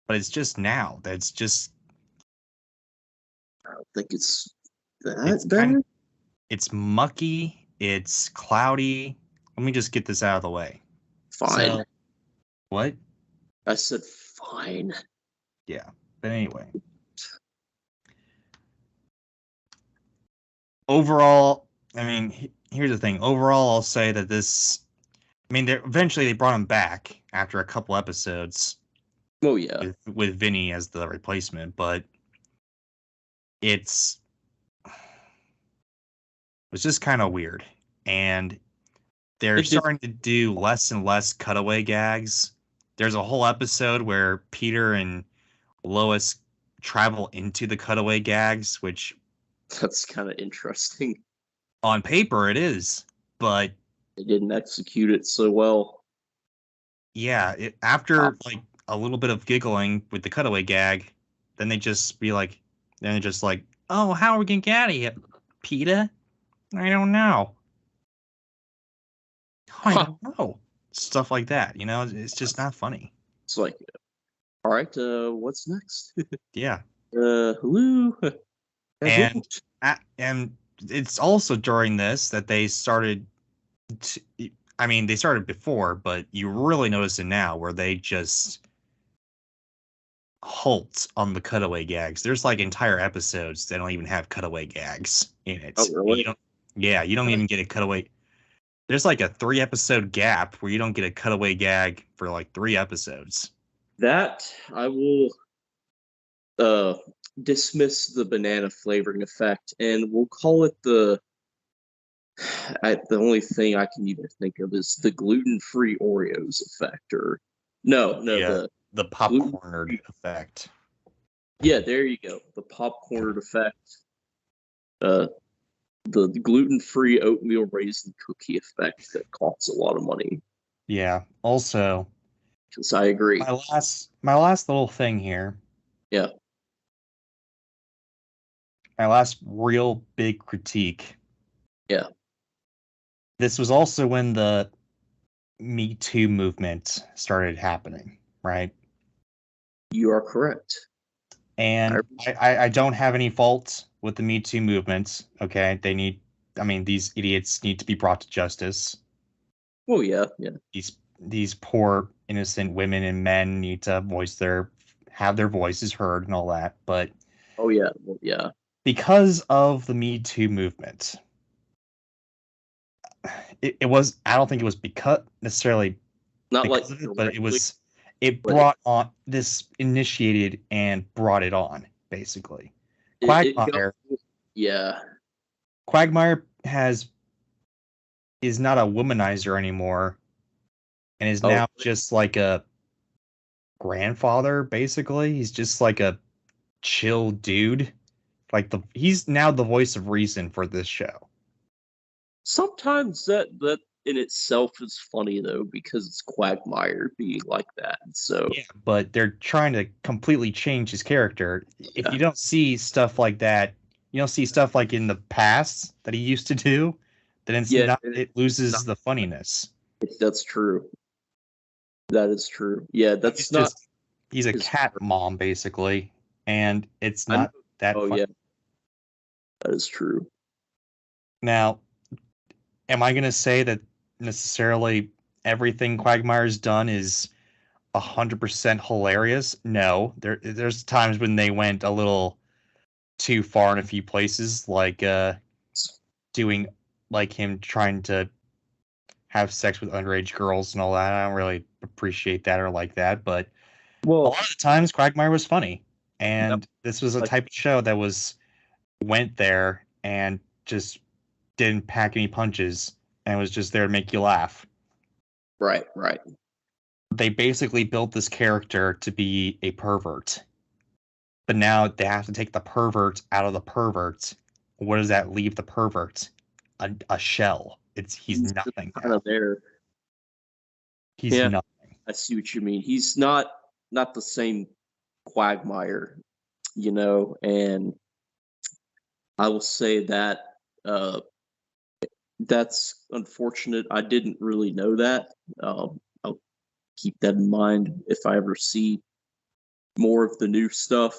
But it's just now. That's just I don't think it's that bad. It's mucky. It's cloudy. Let me just get this out of the way. Fine. So, what? I said fine. Yeah. But anyway. Overall, I mean, here's the thing. Overall, I'll say that this... I mean, eventually they brought him back after a couple episodes. Oh, yeah. With Vinny as the replacement, but it's just kind of weird. And they're starting to do less and less cutaway gags. There's a whole episode where Peter and Lois travel into the cutaway gags, which... That's kind of interesting. On paper, it is, but... They didn't execute it so well. Yeah, after, like, a little bit of giggling with the cutaway gag, then they just be like... Then they're just like, oh, how are we going to get out of here, Peter? I don't know. I don't know. Stuff like that, you know? It's just not funny. It's like, all right, what's next? Yeah. Hello? And it's also during this that they started... I mean, they started before, but you really notice it now where they just... halt on the cutaway gags. There's like entire episodes that don't even have cutaway gags in it. Oh, really? You don't even get a cutaway. There's like a 3-episode gap where you don't get a cutaway gag for like 3 episodes. That I will dismiss the banana flavoring effect, and we'll call it the only thing I can even think of is the gluten-free Oreos effect, or the popcornered effect. Yeah, there you go. The popcornered effect. The gluten-free oatmeal raisin cookie effect that costs a lot of money. Yeah. Also, because I agree. My last little thing here. Yeah. My last real big critique Yeah. This was also when the Me Too movement started happening, right? You are correct. I, And I don't have any fault with the Me Too movement. Okay, I mean, these idiots need to be brought to justice. well, yeah, yeah. These poor innocent women and men need to have their voices heard and all that. But Oh, yeah, well, yeah. because of the Me Too movement, it was I don't think it was because necessarily Not like because of it, but directly, it but it brought on this initiated and brought it on basically. it got, Quagmire yeah. Quagmire has is not a womanizer anymore and is Oh, now just like a grandfather basically. He's just like a chill dude. He's now the voice of reason for this show. sometimes that in itself is funny though because it's Quagmire being like that. So Yeah, but they're trying to completely change his character. If yeah, you don't see stuff like that, you don't see stuff like in the past that he used to do, then yeah, it it's not. loses the funniness. That's true. That is true. Yeah, He's that's not just he's a his. cat mom basically, and it's I know. not that Oh funny. yeah, that is true. Now, am I going to say that necessarily everything Quagmire's done is 100% hilarious? No, there's times when they went a little too far in a few places, like doing like him trying to have sex with underage girls and all that. I don't really appreciate that or like that, but a Well, lot of the times Quagmire was funny, yeah, and this was a like type of show that went there and just didn't pack any punches and was just there to make you laugh. right, right. They basically built this character to be a pervert, but now they have to take the pervert out of the pervert. What does that leave the pervert? A shell. He's He's just nothing kind now. of there. He's Yeah, nothing. I see what you mean. He's not the same Quagmire, and I will say that uh, that's unfortunate. I didn't really know that. I'll keep that in mind if I ever see more of the new stuff.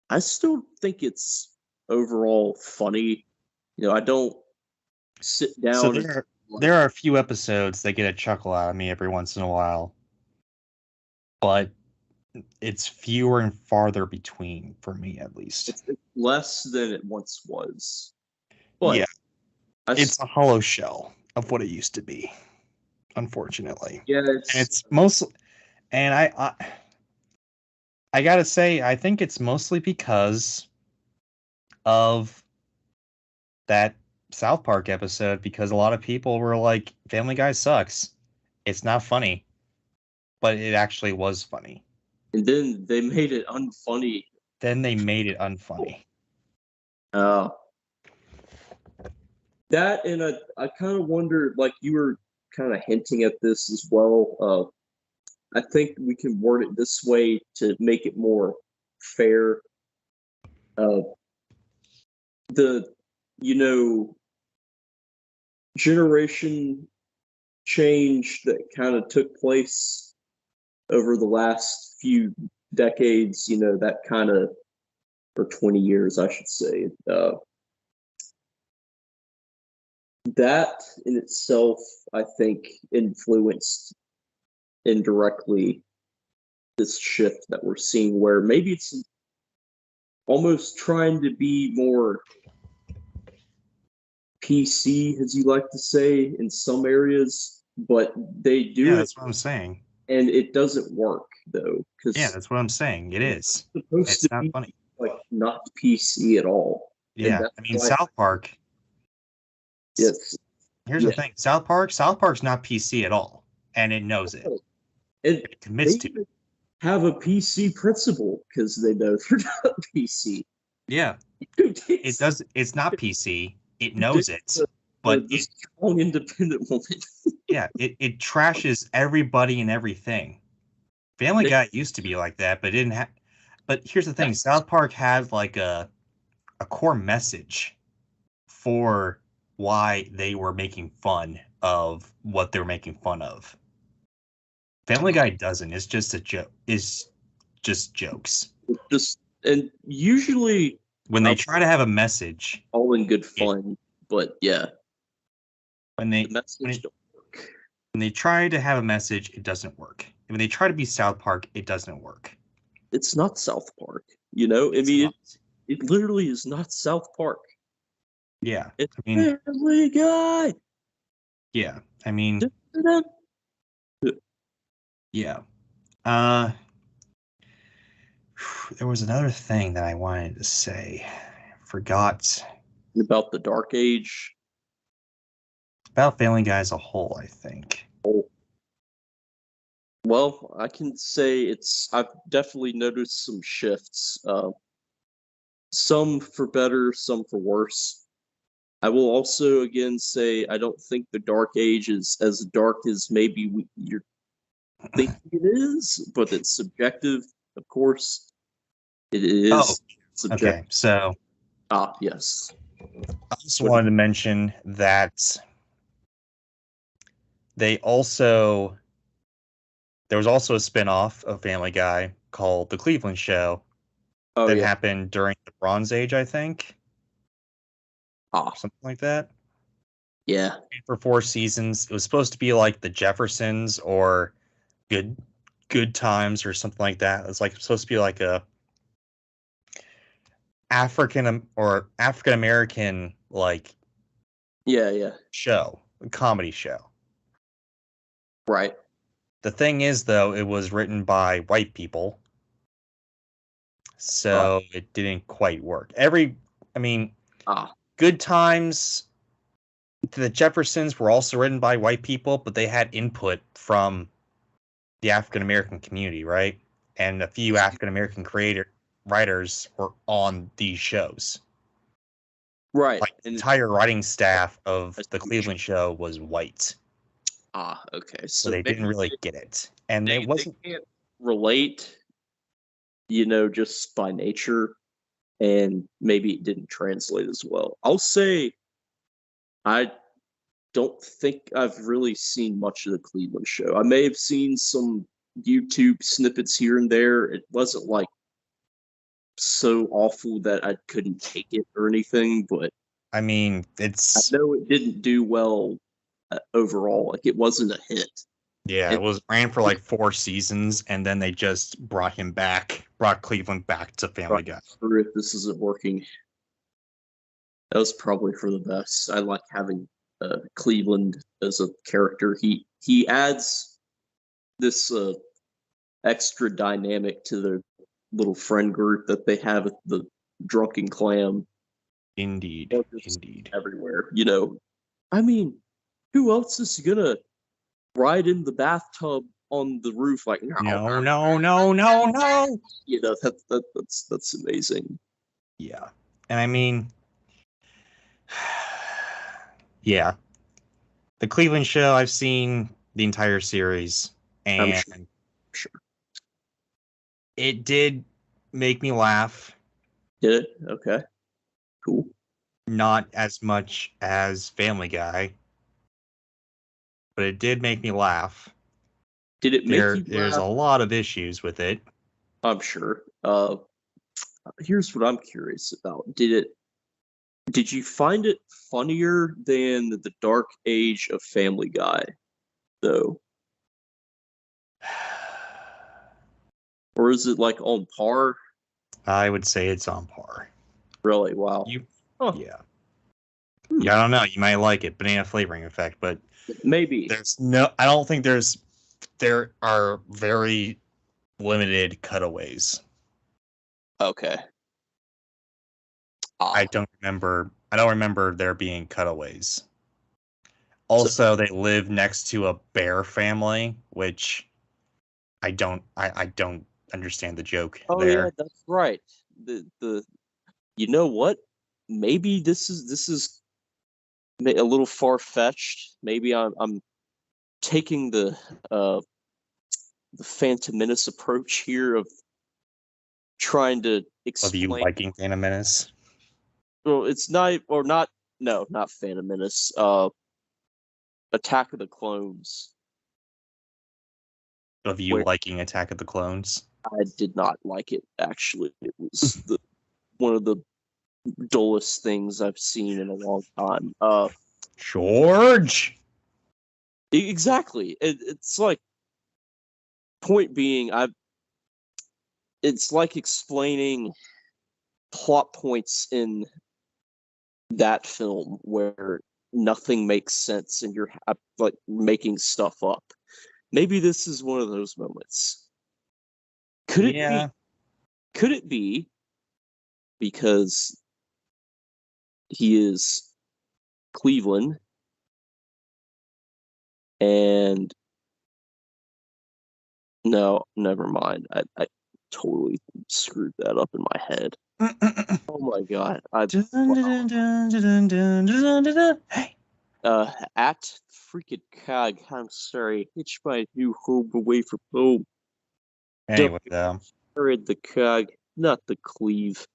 I still think it's overall funny. I don't sit So down and like, there are a few episodes that get a chuckle out of me every once in a while, but it's fewer and farther between for me at least. it's less than it once was, Yeah, but I it's a hollow shell of what it used to be, unfortunately. yeah, And it's it's mostly and I gotta say, I think it's mostly because of that South Park episode because a lot of people were like, Family Guy sucks. It's not funny. But it actually was funny. and then they made it unfunny. Then they made it unfunny. Uh, that and I kind of wonder, like you were kind of hinting at this as well. I think we can word it this way to make it more fair. Uh, the you know generation change that kind of took place over the last few decades, that kind of, or 20 years, I should say. That in itself, I think, influenced indirectly this shift that we're seeing, where maybe it's almost trying to be more PC, as you like to say, in some areas, but they Yeah, do it that's what I'm saying. and it doesn't work though, Yeah, because that's what I'm saying. It is. it's supposed It's to not be funny. like not PC at all, and Yeah. that's I mean, why South Park. it's Here's the yeah. thing South Park's not PC at all. And it knows it. And It they commits to it. even have a PC principle because they know they're not PC. Yeah. It's It's not PC. It knows it. But the strong independent woman. it trashes everybody and everything. Family They, Guy used to be like that, but didn't have. But here's the thing: South Park had like a core message for why they were making fun of what they were making fun of. Family Guy doesn't. It's just a joke. It's just jokes. And usually when they try to have a message, all in good fun, but yeah, when they try to have a message, it doesn't work. And when they try to be South Park, it doesn't work. It's not South Park, you know. I mean, it literally is not South Park. Yeah, it's Family Guy. Yeah, I mean, yeah. There was another thing that I wanted to say. I forgot. About the Dark Age. About Family Guy as a whole, I think. Well, I can say I've definitely noticed some shifts. Some for better, some for worse. I will also again say I don't think the Dark Age is as dark as maybe you're thinking it is, but it's subjective, of course. It is subjective. Okay, so yes. I just wanted to mention that there was also a spin-off of Family Guy called The Cleveland Show that happened during the Bronze Age, I think. Something like that. Yeah. For 4 seasons. It was supposed to be like the Jeffersons or Good Times or something like that. It was like supposed to be like a African American like show, a comedy show. Right. The thing is, though, it was written by white people, so it didn't quite work. Good Times, the Jeffersons were also written by white people, but they had input from the African American community, right? And a few African American writers were on these shows. Right. Like the entire writing staff of the Cleveland Show was white. Okay. So they didn't really get it. And they can't relate, just by nature, and maybe it didn't translate as well. I'll say I don't think I've really seen much of the Cleveland Show. I may have seen some YouTube snippets here and there. It wasn't like so awful that I couldn't take it or anything, but I know it didn't do well overall. Like, it wasn't a hit. Yeah, it ran for like 4 seasons, and then they just brought Cleveland back to Family Guy. If this isn't working, that was probably for the best. I like having Cleveland as a character. He adds this extra dynamic to the little friend group that they have at the Drunken Clam. Indeed. Everywhere, I mean, who else is gonna ride in the bathtub on the roof like no. That's amazing. Yeah. And I mean, yeah. The Cleveland Show, I've seen the entire series, and I'm sure. It did make me laugh. Did it? Okay. Cool. Not as much as Family Guy, but it did make me laugh. Did it make you laugh? There's a lot of issues with it. I'm sure. Here's what I'm curious about. Did you find it funnier than the Dark Age of Family Guy, though? Or is it like on par? I would say it's on par. Really? Wow. Yeah. Yeah, I don't know. You might like it, banana flavoring effect, but maybe I don't think there are very limited cutaways. Okay. I don't remember there being cutaways. Also, they live next to a bear family, which I don't understand the joke there. Yeah, that's right. The you know what? Maybe this is a little far-fetched. Maybe I'm taking the Phantom Menace approach here of trying to explain. Of you liking Phantom Menace? Well, it's not No, not Phantom Menace. Attack of the Clones. Of you liking Attack of the Clones? I did not like it. Actually, it was one of the dullest things I've seen in a long time. George. Exactly. It's like, point being, it's like explaining plot points in that film where nothing makes sense and you're like making stuff up. Maybe this is one of those moments. Could it be? Could it be because he is Cleveland and no, never mind. I totally screwed that up in my head. Oh my god. Hey. At freaking Cog, I'm sorry. Hitch my new home away from home. Anyway, though. The Cog, not the Cleve.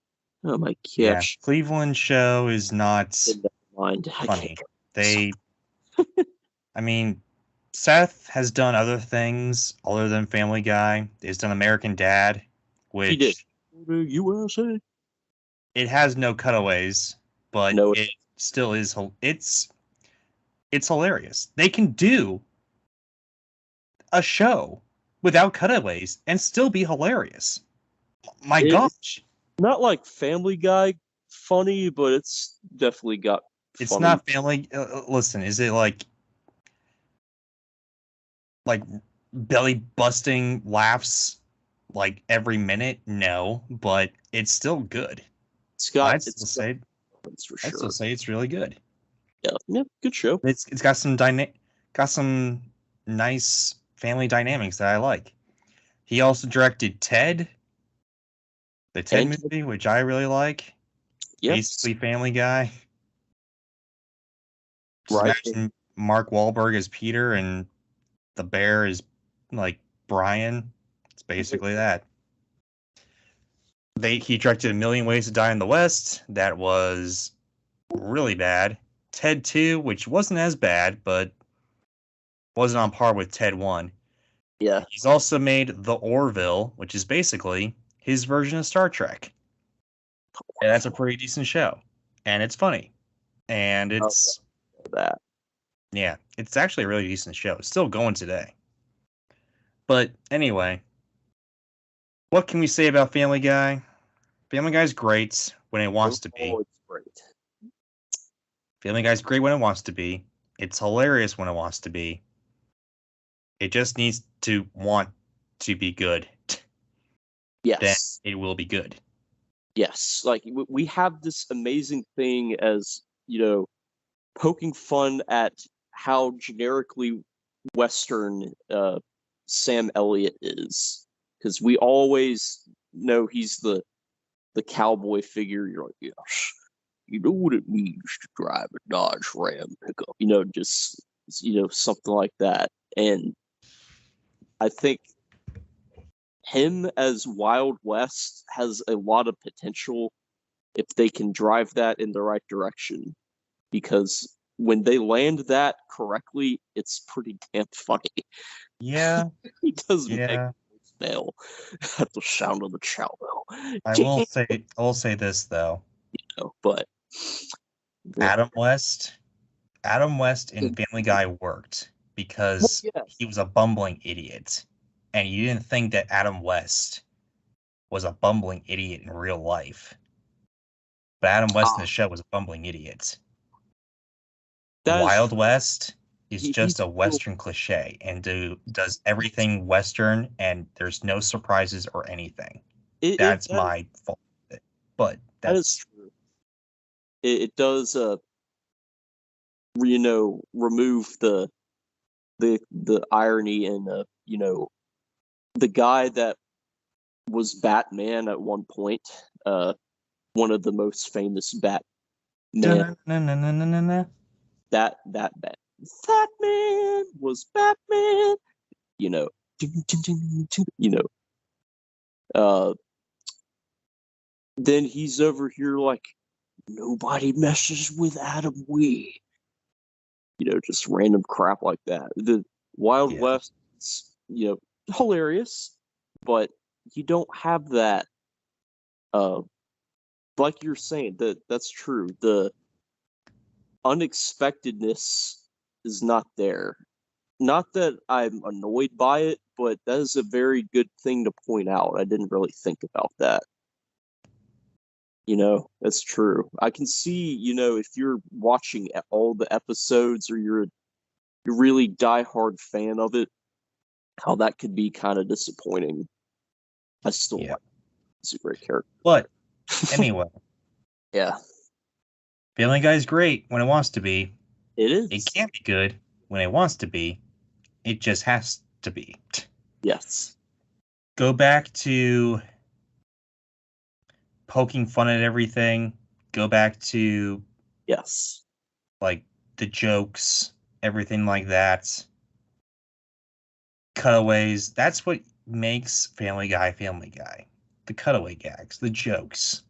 Oh my gosh. Yeah, Cleveland show is not funny. I mean, Seth has done other things other than Family Guy. He's done American Dad, which he did. USA. It has no cutaways, but it still is. It's hilarious. They can do a show without cutaways and still be hilarious. My gosh. Not like Family Guy funny, but it's definitely got funny. It's not Family. Listen, is it like belly busting laughs like every minute? No, but it's still good. I'd still say it's really good. Yeah, good show. It's got some nice family dynamics that I like. He also directed Ted, the Ted movie, which I really like. Yes. Basically Family Guy. Right. Mark Wahlberg as Peter and the bear is like Brian. It's basically that. He directed A Million Ways to Die in the West. That was really bad. Ted 2, which wasn't as bad, but wasn't on par with Ted 1. Yeah. He's also made The Orville, which is basically his version of Star Trek. And that's a pretty decent show. And it's funny. And it's that. Yeah, it's actually a really decent show. It's still going today. But anyway, what can we say about Family Guy? Family Guy's great when it wants to be. It's great. Family Guy's great when it wants to be. It's hilarious when it wants to be. It just needs to want to be good. Yes. Then it will be good. Yes. Like, we have this amazing thing as, poking fun at how generically Western Sam Elliott is. Because we always know he's the cowboy figure. You're like, yes, you know what it means to drive a Dodge Ram pickup. Just something like that. And I think him as Wild West has a lot of potential if they can drive that in the right direction. Because when they land that correctly, it's pretty damn funny. Yeah. He does make bell at the sound of the chow bell. I will say this though. But Adam West in Family Guy worked because he was a bumbling idiot. And you didn't think that Adam West was a bumbling idiot in real life. But Adam West in the show was a bumbling idiot. Wild West is just a Western cliche and does everything Western, and there's no surprises or anything. That's my fault. But that is true. It does remove the irony and the guy that was Batman at one point, one of the most famous Batman. That man was Batman. Then he's over here like nobody messes with Adam Wee. Just random crap like that. The Wild Yeah. West, hilarious, but you don't have that. Like you're saying, that's true. The unexpectedness is not there. Not that I'm annoyed by it, but that is a very good thing to point out. I didn't really think about that. That's true. I can see, if you're watching all the episodes or you're a really diehard fan of it, how that could be kind of disappointing. I still like he's a great character. But anyway, Yeah, Family Guy's great when it wants to be. it is. It can't be good when it wants to be. It just has to be. Yes. Go back to poking fun at everything. Go back to Yes. like the jokes, everything like that. Cutaways. That's what makes Family Guy. The cutaway gags, the jokes.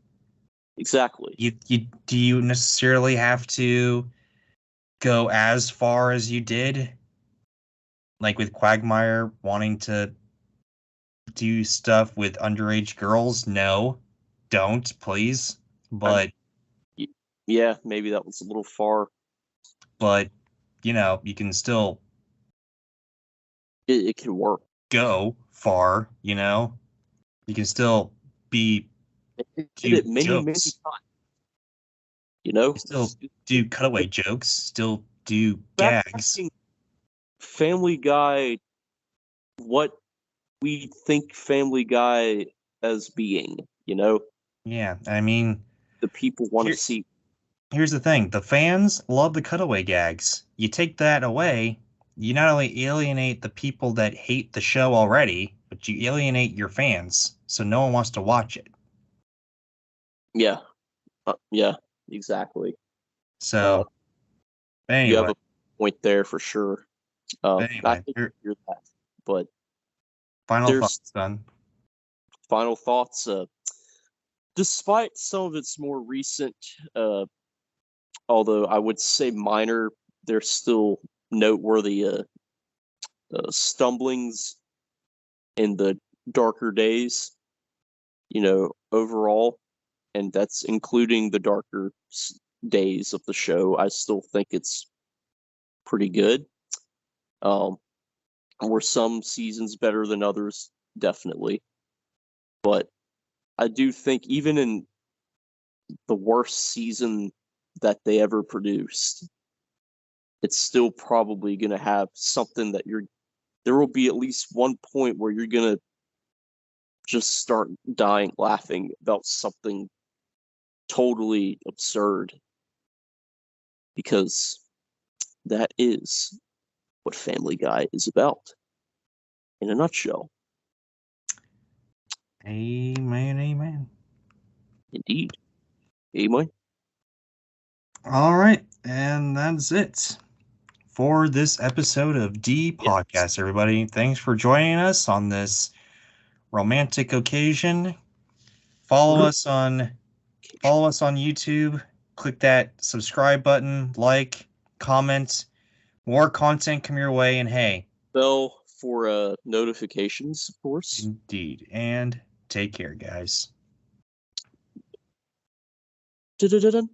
Exactly. Do you necessarily have to go as far as you did? Like with Quagmire wanting to do stuff with underage girls? No, don't, please. But yeah, maybe that was a little far. But you can still it can work. Go far, you can still be do it many times. Still do cutaway jokes, still do gags. Family Guy, what we think Family Guy as being, Yeah, I mean, the people want to see. Here's the thing: the fans love the cutaway gags. You take that away, you not only alienate the people that hate the show already, but you alienate your fans, so no one wants to watch it. Yeah, yeah, exactly. So, anyway, you have a point there for sure. Anyway, I think you're that, but final thoughts, son. Final thoughts. Despite some of its more recent, although I would say minor, there's still noteworthy stumblings in the darker days. Overall, and that's including the darker days of the show. I still think it's pretty good. Were some seasons better than others? Definitely. But I do think even in the worst season that they ever produced, it's still probably going to have something that there will be at least one point where you're going to just start dying laughing about something totally absurd, because that is what Family Guy is about in a nutshell. Amen, amen. Indeed. Amen. All right, and that's it for this episode of D Podcast, everybody. Thanks for joining us on this romantic occasion. Follow us on YouTube. Click that subscribe button, like, comment. More content come your way, and hey, bell for notifications, of course. Indeed. And take care, guys. Dun-dun-dun-dun.